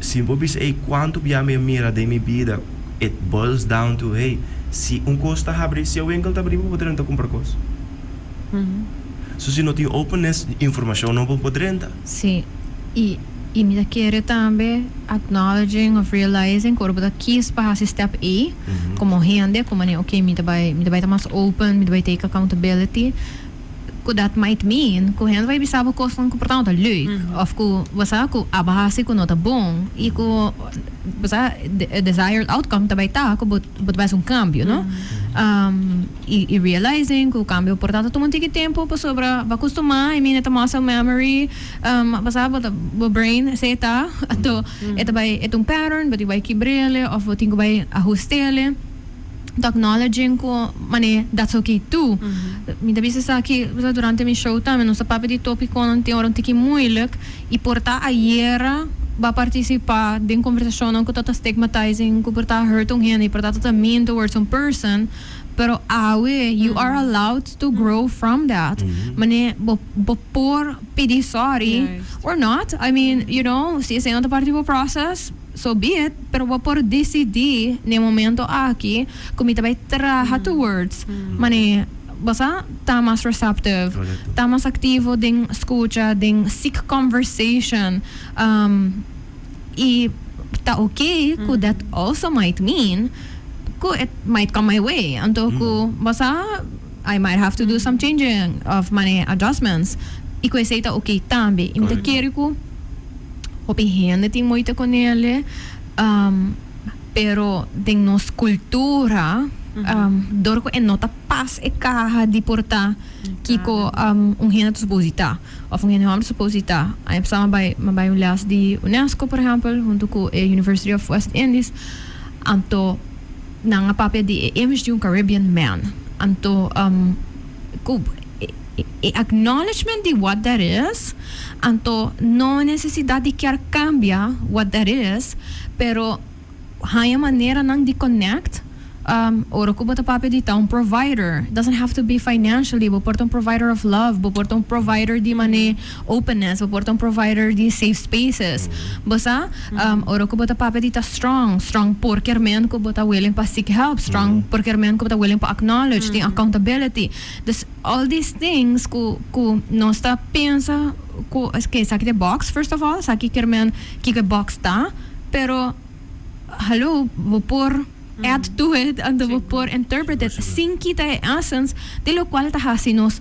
Simple bis, hey, quanto via me mira de mi vida, it boils down to, hey, si un costa abre, se o winkel te abrir, poder não comprar coisa. So, se não tem openness, informação não poder entrar. Sim. E me quer também acknowledging of realizing que eu quis para esse step A, como gente, como né, okay, me vai estar mais open, me vai take accountability. Could that might mean que gente vai pensar que coisa não comportamento leuk, of que você que a base que não tá bom e que você desired outcome também tá que vai ser cambio, não? E realizing que o cambio portanto toma um tempo para sobre vai acostumar, I mean, é muscle memory, você o brain sei tá, então é pattern, vai quebrar-le, ou tem que vai ajustar-le. Acknowledging ko mane that's okay too. Minha vez aqui durante meu show também não sabe de tópico não tem hora um tiki moeilijk e porta a era vai participar de conversação não que tá stigmatizing que porta hurt um gente e porta tá mean towards some person pero you are allowed to grow from that. Mane por pedir sorry or not. I mean, you know, se é outra parte do process so be it, pero vou por decidir no momento aqui como vai trabalhar towards mane basta tá mais receptive, tá mais ativo em escuta, em seek conversation e tá okay que that also might mean que it might come my way então que basta I might have to do some changing of mane adjustments e que sei tá okay também e me quero que opinião tem muito com ele, pero de nossa cultura, dorco é nota paz e carra de portar que com gente suposita, ou gente suposita. Aí pessoa vai olhar de UNESCO, por exemplo, junto com a University of West Indies, anto nang papel de image de Caribbean man, anto acknowledgement de what that is, anto não necessidade de querer cambiar what that is, pero há maneira não de connect. Ora ko bata papel de um provider doesn't have to be financially, but porta provider of love, but porta provider de mane openness, but porta provider de safe spaces. Basta ora ko bata papel de strong porque man ko bata willing pa seek help, strong porque man ko bata willing pa acknowledge the accountability. This all these things ko não está pensa ko que saki the box first of all, saki kerman que box tá, pero hello, vou por add to it and the por interpret it sin kita essence de lo cual tahasi nos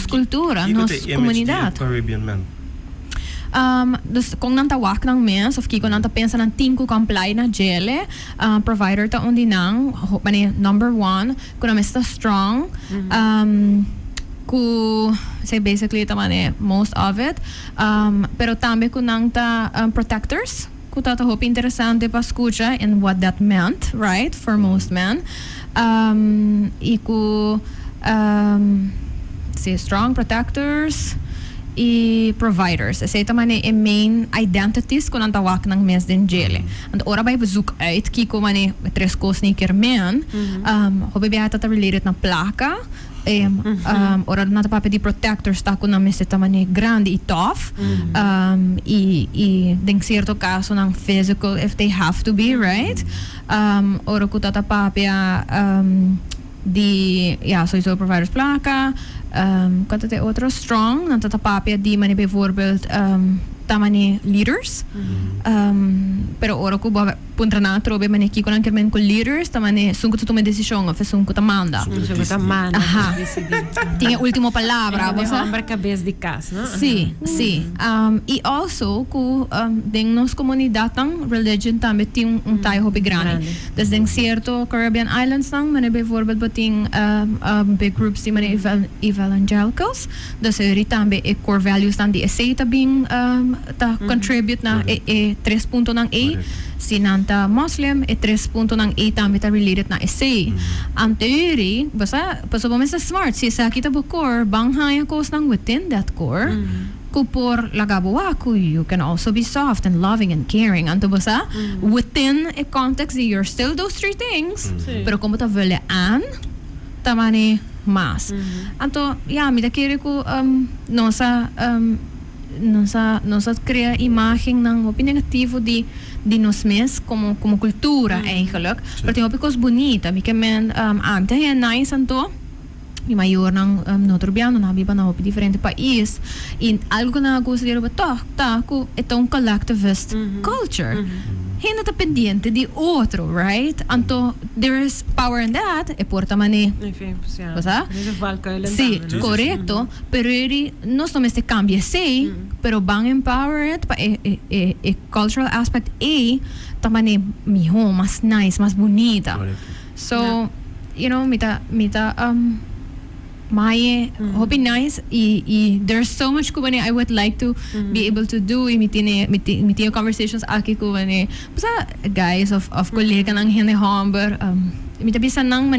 cultura, nos comunidad. Caribbean man. Dus kung nang tawak ng mens of kiko nang pensa ng tingko comply na jele provider ta undi nang number 1 kung namesta strong ku say basically ta most of it pero tambe kung nang ta protectors kutata hope interessante pa escucha and what that meant, right, for most men. Iku say strong protectors e providers. Essa também é main identities kung ang tawag ng mes din jele. And ora bay bezoek uit kiko mane tres coisas ni kermen. Hobe biata ta related na plaka. Ora na pape di protectors ta kung namin sa tamani grande e tough e ding certo caso ng physical if they have to be, right? Ora ko tata pape di sowieso providers plaka kata te otro strong na tata pape di mani bijvoorbeeld tamani leaders pero ora ko punta na trobe mani kiko lang kermen ko leaders tamani sungko tu toma decisão of sungko tamanda tinha último palavra você hombre cabeça de casa, não? Sim. E also ku ding nos comunidad tang religion também tem tayo hobi grande das ding certo Caribbean Islands tang mani bijvoorbeeld bating big groups di mani evangelicals das eri também e core values tang di aceita bing ta contribute na e 3 punto ng A sinanta Muslim e 3 punto ng A também ta related na essay anteuri basta pasabamente sa smart si sa kita core banghaya kos ng within that core kupor lagabuwa ku you can also be soft and loving and caring anto basta within a context you're still those 3 things pero como ta vele an tamani mas anto mi da kiri ku nosa nós cria imagem ng opinião negativo de nós mesmos como cultura eigenlijk. Pero tem coisas bonita, porque antes é nice anto. Mi maior ng noturbiano na biba na diferente país e algo na considero ba ko itong collectivist culture. Hindi ta pendiente di outro, right? Anto there is power in that e porta mani. Basta? Sì, corretto. Pero nós não este cambia sei, pero bang empowered pa e cultural aspect tamani miho mas nice, mas bonita. So, you know, mita hobby nice there's so much Cuban I would like to be able to do mitine conversations aki Cuban basta guys of collega ng hindi humber mitabisan nang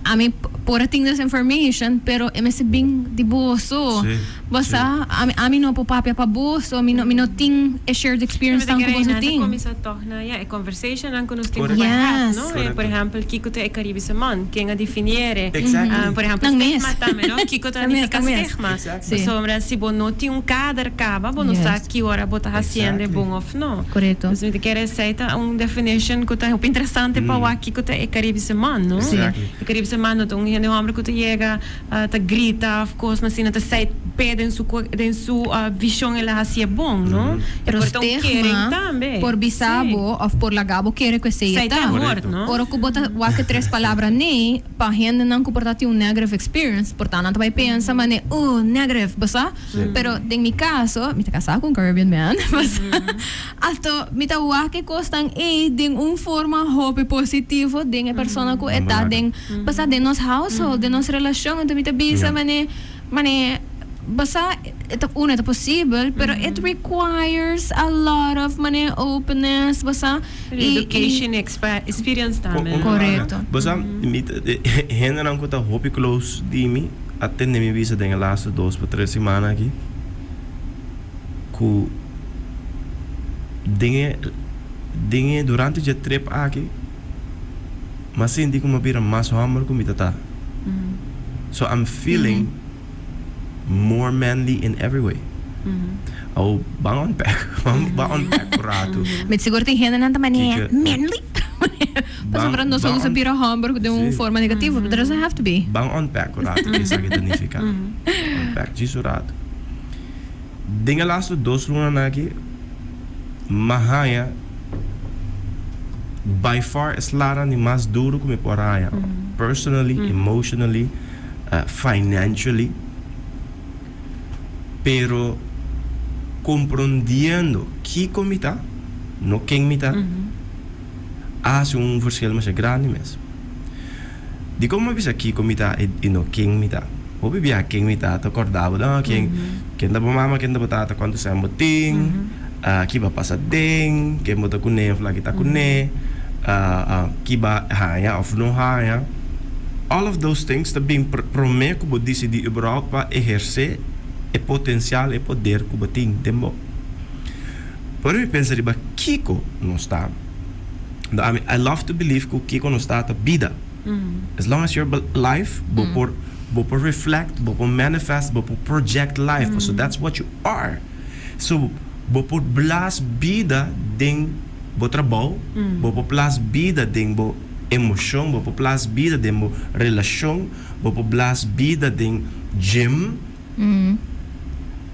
ami porating this information pero MSBing diboso basta ami no po papia pa boso mi no ting a shared experience tang ko boso ting komisa toch na a conversation ang kuno sting no por exemplo kiko te Caribe sa man que nga definiere por exemplo stigma também no kiko te stigma so si bono ti un kader kaba bono sa ki ora bota haciende bom of no correto so te quer aceita definition que tá interessante para o kiko te Caribe sa man no Caribe sa man no tong hindi hombre que te llega ta grita of course na sina ta sai pede en su visión ela hacia bom no pero stigma por bisabo of por lagabo quer que seja tá ora que bota waka três palavras nem pa gente não comportar um negative experience portanto vai pensar mane negative basta pero em mi caso me tá casado com Caribbean man alto me tá waka costan de forma hope positivo de a persona que está de basta de nos household de nos relação então me tá bisa mane basta ito possible pero it requires a lot of openness basta education experience também correto basta gente não conta hope close de mim até nem me visa den last 2 para 3 semanas aqui ku dinge durante o trip aqui mas senti como bira mais hammer como tá so I'm feeling more manly in every way. Bang on pack rato. Met siguro tem gente na maneira manly. Mas para nós usamos bira hamburg de forma negativa, but doesn't have to be. Bang on pack rato, que isso aqui significa. On pack disso rato. Dinga lasto 2 lunas aqui. Mahaya by far es lara ni mais duro como poraya. Personally, emotionally, financially. Pero compreendendo que comita, no quem mita, hace verschil mais grande mesmo. De como bisa que comita e no quem mita. O bibia quem mita, te acordava da quem da mama, quem da batata quando sai moting, que vai passar den, quem bota cune, fala que tá cune, que vai haya of no haya. All of those things that being prometo que decidi überhaupt para exercer e potencial e poder que bating tempo. Por eu penso riba Kiko não está. I love to believe que Kiko não está a vida. As long as your life por reflect, por manifest, por project life. So that's what you are. So por blas vida ding bo trabalho, por blas vida ding bo emoção, por blas vida ding bo relação, por blas vida ding gym.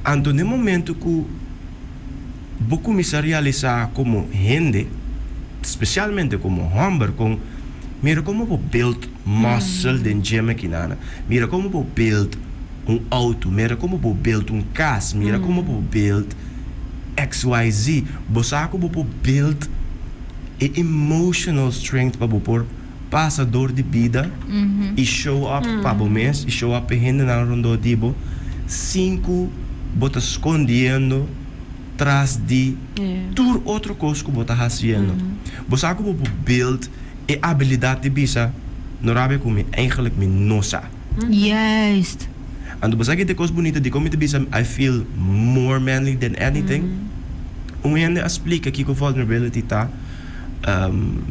Anto no momento que vou começar a realizar como gente, especialmente como homem, com mira como vou build muscle dentro de gym aqui nana, mira como vou build auto, mira como vou build casa, mira como vou build XYZ, você como vou build emotional strength para por passador de vida e show up para o mês, e show up gente na rondo dibo 5 bota escondendo tras de tudo outra coisa que bota fazendo. Você como build e habilidade de bisa, não rabe como eigenlijk me nossa. Yes. Ando você que de coisa bonita de como te bisa, I feel more manly than anything. Gente explica que com vulnerability tá,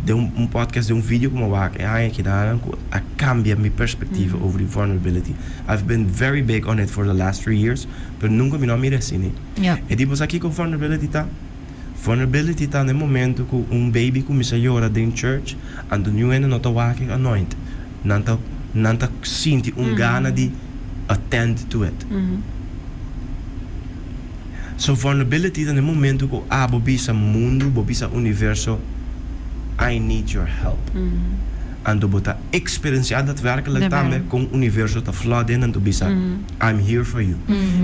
de um podcast, de um vídeo como que cambia minha perspectiva over the vulnerability. I've been very big on it for the last 3 years, pero nunca me mira assim. E tipo aqui com vulnerability tá no momento que baby começa a chorar dentro church, and you ainda não tá walking anointed, não tá sente gana de attend to it. So vulnerability tá no momento que bobisa mundo, bobisa universo, I need your help. En tu bota experienciar daadwerkelijk daarmee com o universo ta flooding en tu bisa I'm here for you.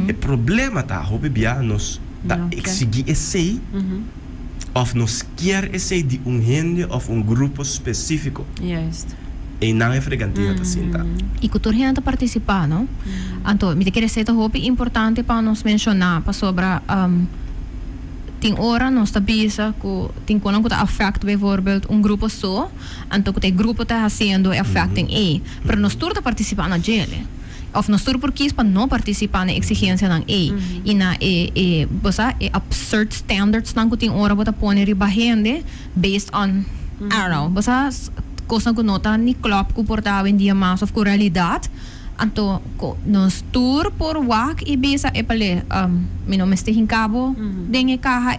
O problema tá hope bia nos ta exigir esse of nos quer esse de gente of grupo específico. Juist. E não é frequentemente assim, tá? E cultura gente participar, não? Então, me querer ser hope importante para nos mencionar para sobre tem hora nós está bisa que tem quando está affect bijvoorbeeld grupo só, então que o grupo está fazendo affecting para nós todos participar na gele. Of nós todos por quis para não participar na exigência na e na absurd standards na que tem hora bota pôr ribahende based on bosa coisa que nota ni klop que portava em dia mais of com realidade. Então, nós tour por wak e bisa pale não me em cabo dengue carro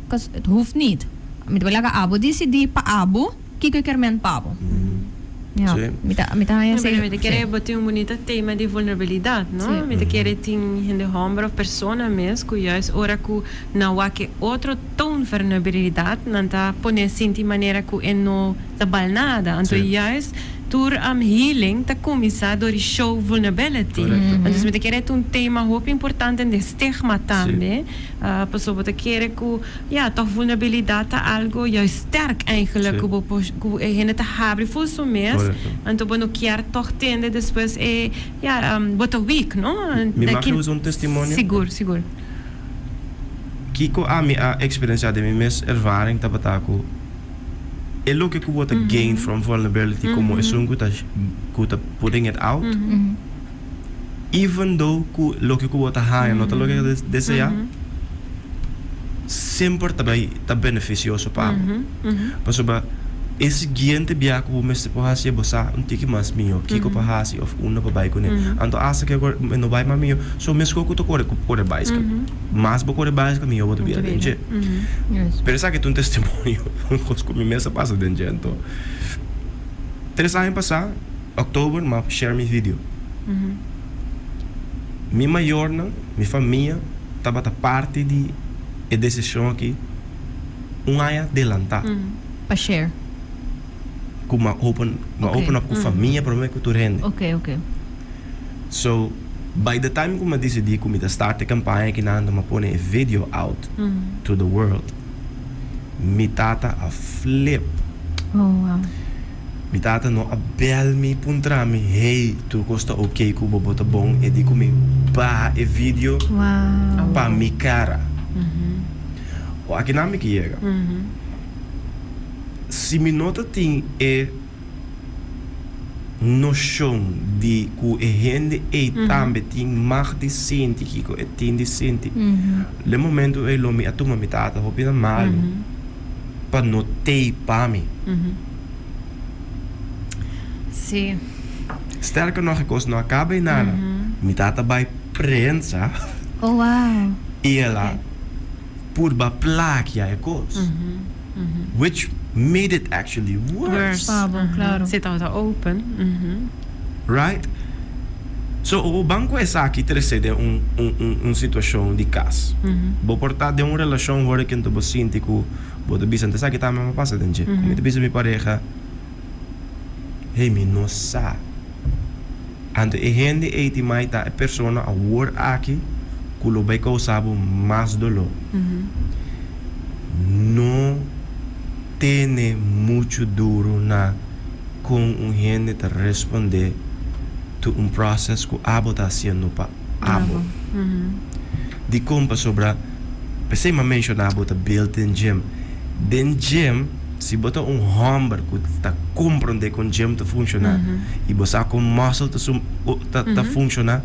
because het hoeft niet. Met welke abo decidi pa abo que quer men pabo. Ja, me querer botar bonito tema de vulnerabilidade, não? Me querer ter in de ombro persona mesmo que juist ora que não há que outro tom vulnerabilidade, não tá poner de maneira que não tá balnada, então juist door healing te começar door show vulnerability. Dus we querer tema hoop importante de stigma também. Pessoa te querer que toch vulnerabilidade é algo juist sterk eigenlijk que é te abrir voor so mes. Então bueno quer toch tende depois bota weak, não? Me marca um testemunho. Seguro. Kiko a minha experiência de minha ervaring tabataku. É o que eu gain from vulnerability, como é que putting it out. Even though o que eu hire, não é o que desejar, sempre tá beneficioso para Mas esse guiante bia que me se pode fazer bossa tiki mais minho, que eu posso fazer of uma para baixo né. Então acha que agora não vai mais minho, só mesmo que eu tô corre baixo. Mas vou correr baixo minho vou bia dentro. Pensa que tu testemunho, com minha mesa passa dentro então. 3 anos passar, outubro, mas share meu vídeo. Minha maior, minha família, estava parte de decisão aqui, ano adelantar. Para share. Kuma open up com família para mim que tu rende. Okay. So by the time que eu decidi que eu start a campanha que nanda me pôr a video out to the world, me tata a flip. Oh wow. Me tata no a bel me puntra me hey tu costa ok que o bota bom e di comi ba e video pa mi cara. O aqui na me que chega. Se me nota tem noção de que a gente também tem mais de sente que tem de sente. No momento eu me atuma me tata hopina mal para não ter para mim. Sim. Sterker nog, ik was nog acaba nada. Me tata by prensa. Oh wow. E ela por ba plaquia e coisa. Which made it actually worse. Claro. Zit al open. Right? So, o banco é aqui terceiro situação de casa. Vou portar de uma relação agora que tu você sente que vou te dizer que tá mesmo passa dentro. Como te dizer minha pareja, hey, me não sabe. Ando e gente e te mais tá a pessoa a work aqui, que lo vai causar mais dolor. Não tem muito duro na com gente te responder to processo que abo está sendo para abo. De como sobre pensei me mencionar about a built-in gym. Den gym se botar hammer que está compreender com gym te funcionar e você com muscle te funcionar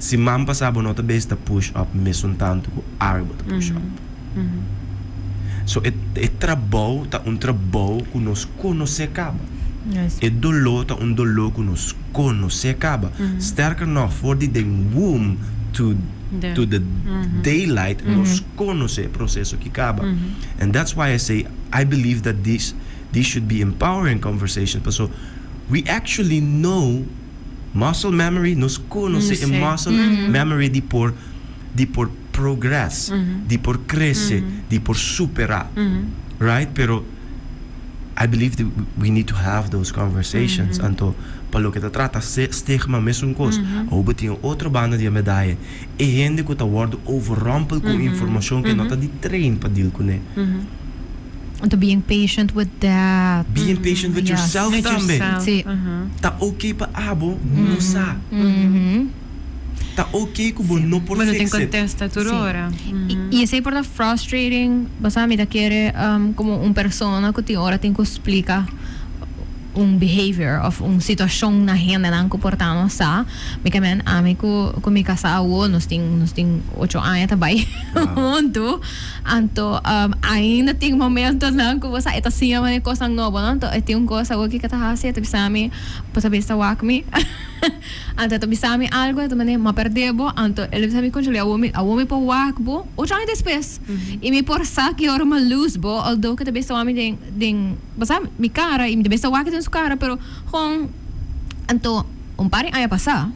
se man passar não te basta push up mesmo tanto que arbo te push up. So trabalho tá trabalho que nos conhece acaba. Yes. Dolor tá dolor que nos conhece acaba. Sterker nog, voor die womb to the daylight, nos conhece processo que acaba. And that's why I say I believe that these should be empowering conversations. So we actually know muscle memory, nos conhece muscle memory di por progress, di por crescer, di por superar, right? Pero I believe that we need to have those conversations. Anto, palo que trata stigma mesmo coisa, ou betinho outra banda de medalha, e gente que tá word overrumpel com informação que não tá de trein para deal com ele. And to being patient with that. Being patient with yourself também. Sim. Tá ok para abo, não sa. Tá ok que você não pode Mas não tem fixar. contexto toda hora. E isso é por frustrating, basta me da querer como persona que tem hora tem que explicar behavior of situação na renda não comportando sa, me kamen ami ko mi kasawo nos ting 8 anos também muito anto ainda tem momento lang ko sa ito siya man ko sang nobo nanto ito yung cosa ko kita hasi ito bisami pasabista wakmi anto ito bisami algo ito man maperdebo anto ele bisami ko chuli awomi po wakbo 8 anos depois e me por sa que ora malus bo although kita bista wami ding basta mi cara e me bista wakit su cara pero kung anto pare ay pasa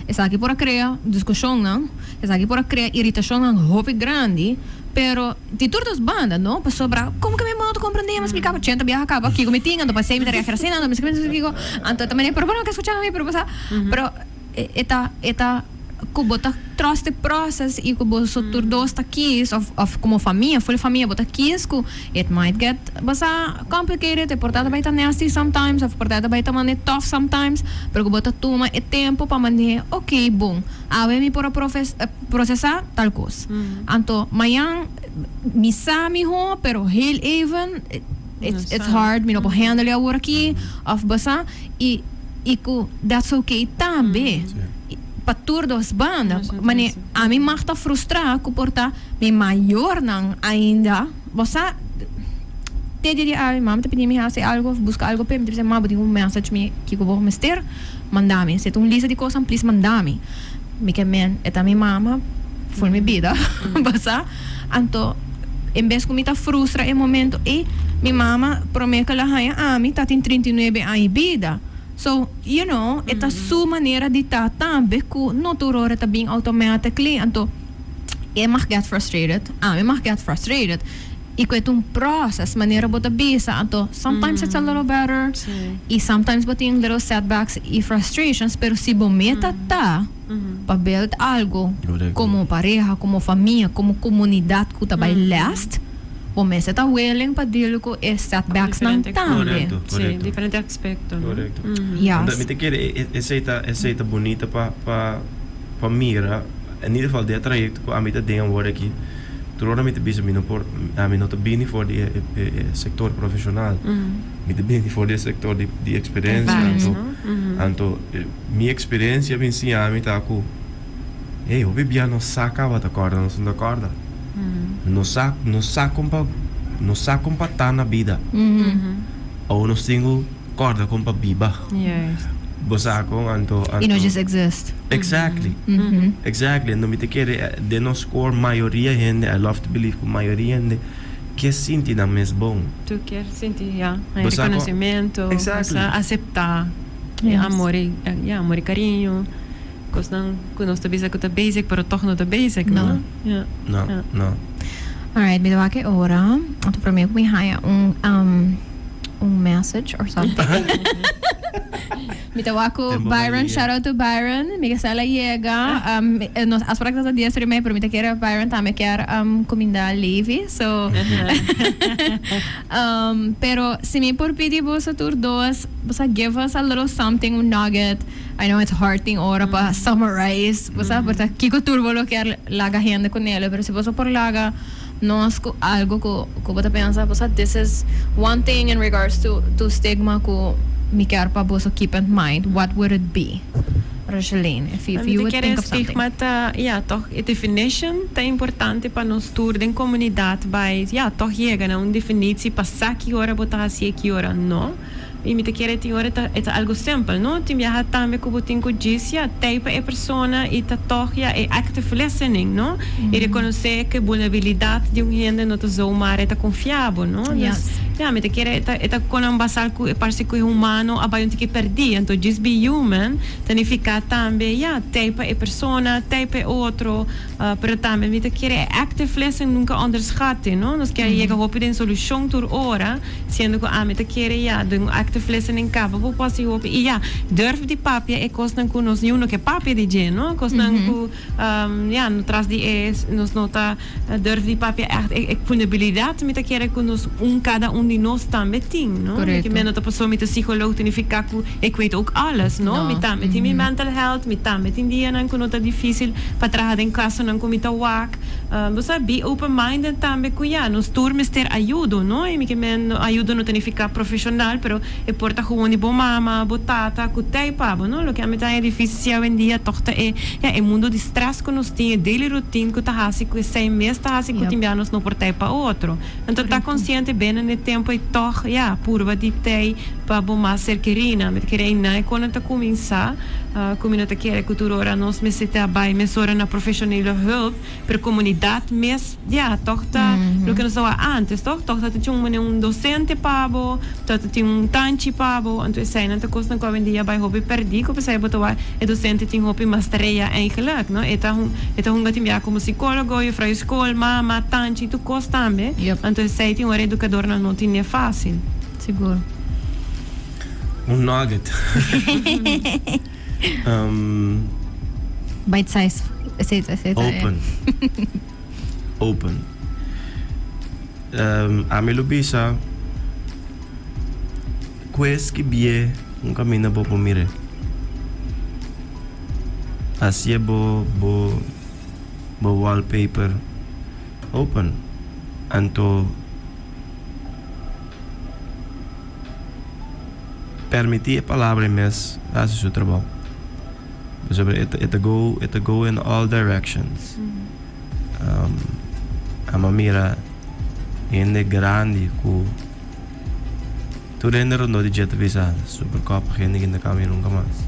esa aqui por crea discussão não esa aqui por crea irritação ang hope grande pero de todas as bandas não para sobrar como que me modo compreender mas explicar para gente viaja acaba aqui como tinha ando passei me daria crescendo ando me digo anto também pero bueno que escuchar me pero pasa pero eta kubota trust the process e kubo so turdos ta keys of como família full família bota keys ku it might get basa complicated e portada vai ta nasty sometimes of portada vai ta mane tough sometimes pero kubota toma e tempo para mane okay bom ave mi por processar tal coisa anto mayang misa mi ho pero heel even it's hard mi no po handle agora aqui of basa e ku that's okay também paturdos banda, mas a mim me está frustrado porque me maior não ainda, você te diria a mãe te pedir me fazer algo, buscar algo para me dizer mas tem message me que eu vou mester, mandar-me, se tem lista de coisas, please mandar-me, me que men, é minha mama, foi minha vida, você, então em vez que me está frustrado em momento e minha mama promete que ela vai a mim tá tem 39 anos de vida. So, you know, esta sua maneira de estar também que não tudo está bem automatically. Então, eu get frustrated. Eu get frustrated. E que é process, maneira bota bisa. Então, sometimes it's a little better. E sometimes tem little setbacks e frustrations. Pero se bometa para build algo, como pareja, como família, como comunidade que está bem last, o mês está willing para deal com esses setbacks não também. Sim, diferente aspecto. Correto. Yes. Me te quer essa bonita para mira, in ieder geval dit traject ko amit de word aqui. Terora me te bisa mino por a mino te bini for die sector profissional. Me te bini for die sector die experiência anto minha experiência bem sim a mim tá com ei o bebia não saca wat acorda não se acorda. Não saco para estar na vida. Ou não tenho corda com para biba. Yes. Bosaco anto. E não just exist. Exactly. Exactly. Não me te quer de nós cor maioria gente. I love to believe que maioria gente que sente na mes bom. Tu quer sentir reconhecimento, aceitar, amor e carinho. Coisa que nós estamos que tá basic, pero toch não tá basic, não? Não. Alright, me dá aqui ora. Então para mim me haya message or something. Me dá aqui Byron, shout out to Byron. Me que sala llega. Nos as práticas do dia serem pero me te quer Byron também quer comida Levi, so. Pero se me por pedir você tur dos, você give us a little something, nugget. I know it's hard thing ora para summarize. Você porque Kiko turbo lo quer laga gente com ele, pero se você por laga nós algo que você pensa, você this is one thing in regards to stigma que mi quer pa boso keep in mind, what would it be? Rochelin, if you would think of something. Stigma toch a definition tá importante para nós tour den comunidade vai toch chega na definição passar que hora botar assim que hora não. E me te quer tem hora é algo simples, não? Tem já também como tem que dizer, type é persona e tá toch é active listening, não? E reconhecer que vulnerabilidade de gente não tá zoomar é tá confiável, não? Yes. Me te quer é com um basal que parece que é humano, abai que perdi, então just be human, significa também, type é persona, type é outro, pero também me te quer active listening nunca underschatten, não? Nós quer chegar hoop de solução por hora, sendo que me te quer active listening capa, vou posso hoop e durf die papia é costan com nós não que papia de gen, não? Costan com no tras de nos nota durf die papia é vulnerabilidade, me te quer com nós cada de nós também tem, não? Correto. Que menos a pessoa met psycholoog significa que eu weet ook alles, não? Me também tem mental health, me também tem dia não quando tá difícil para trabalhar em casa não como tá wak, você be open minded também que nos turmes ter ajuda, não? E me que men ajuda não significa profissional, pero é porta gewoon de boa mama, botata, cutei pabo, não? Lo que a mim tá é difícil hoje em dia, tosta é mundo de stress que nós tem, daily routine que tá hasi que sei mês tá hasi que tem nos não portei para outro, então tá consciente bem no tempo e toch purva di tei pa boma ser querina met querina e quando ta começar como não te quer cultura ora nós me seta by mesora na profissionele hulp per comunidade mes toch tá lo que nós antes toch tá tinha um docente pabo tá tinha tanchi pabo então sei não te costa com em dia by hobby perdi que pensei botar e docente tinha hobby masteria eigenlijk no eta um gatim já como psicólogo e fra escola mama tanchi tu costa também então sei tinha um educador não tinha fácil. Seguro. Nugget. Bite size. Open. Open. A me lubisa quest que bie un camino po mire. Así bo wallpaper open. Anto permitir a palavra mesmo fazer seu trabalho. It go in all directions. A mamira é grande com tudo ainda não de jeito visado. Super cop gente ainda caminha nunca mais.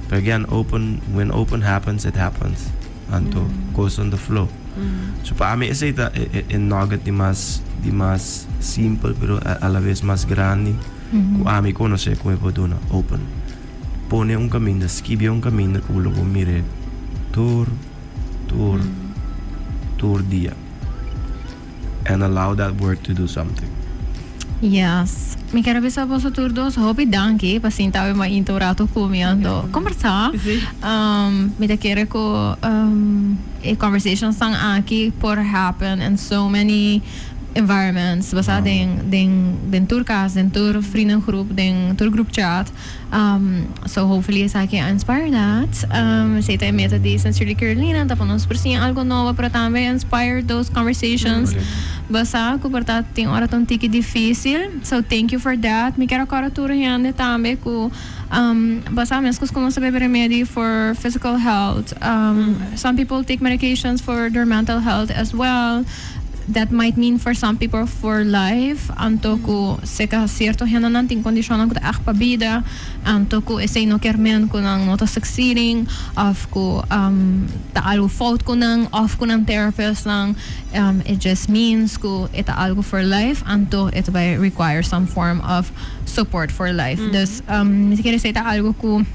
But again, when open happens, it happens. Anto goes on the flow. So para mim esse é nugget de mais simple, pero a la vez mais grande. A mí conoce como poduna open. Pone un camino, escribe un camino que lo mire tour dia. And allow that word to do something. Yes. Mi quero ver se posso tur dos hobby danke, pasin tawe ma intorato comiando. Conversar. Mi te quero ko conversations tang aqui por happen in so many environments, basta den tour cast, den tour vriendengroep, den tour group chat. So hopefully I can inspire that. Say tayo meta di sincerely Carolina, tapos nos persiyan algo novo para também inspire those conversations. Basta ko porta ting ora tong tiki difícil. So thank you for that. Mi quero agora tour yande também ko basta mescos como saber remedy for physical health. Some people take medications for their mental health as well. That might mean for some people for life. Anto ko seka cierto hena nanting kondisyon ko ta akpa bida. Anto ko esay no kermen ko nang nota succeeding. Of ko ta algo fault ko nang off ko ng therapist lang. It just means ko ita algo for life. Anto it by require some form of support for life. Dus si quer say ta algo ko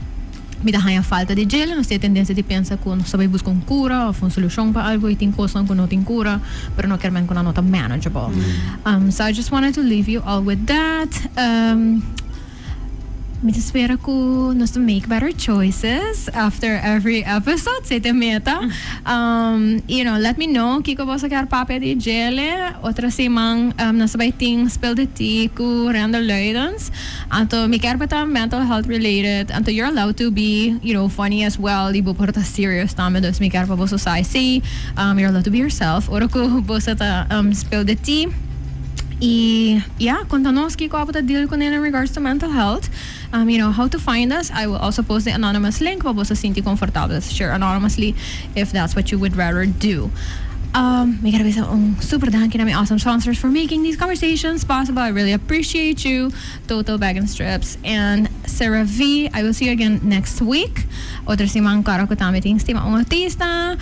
me dá a falta de gelo, nós temos tendência de pensar que nós sabemos buscar cura ou uma solução para algo e tem coisa que não tem cura, mas não queremos que não está manageable. So I just wanted to leave you all with that. Me espero que nós make better choices after every episode. Say meta. Let me know kiko você quer papel de gele. Outra semana nós vai ter spill the tea com Randall Leidens. Anto me quer para mental health related. Anto you're allowed to be, funny as well. Ibo porta serious também. Dus me quer para você say, you're allowed to be yourself. Ora ko você ta spill the tea. Contanos ko apa deal ko nila in regards to mental health. How to find us. I will also post the anonymous link. Para sa sinti comfortable to share anonymously if that's what you would rather do. May karabisa super dahan kinami awesome sponsors for making these conversations possible. I really appreciate you. Total Bag and Strips and Sarah V. I will see you again next week. Other si mang karo ko tamiting Stigma Artista.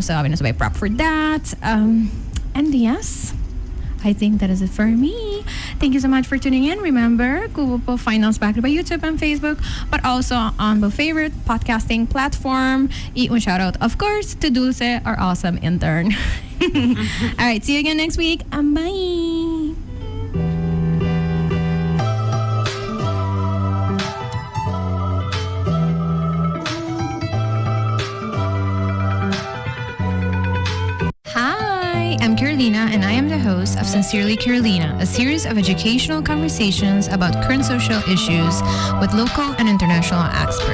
So I will prep for that. And yes, I think that is it for me. Thank you so much for tuning in. Remember, Cuba po find us back by YouTube and Facebook, but also on the favorite podcasting platform. Un shout out, of course, to Dulce, our awesome intern. All right, see you again next week. Bye. I'm Carolina, and I am the host of Sincerely Carolina, a series of educational conversations about current social issues with local and international experts.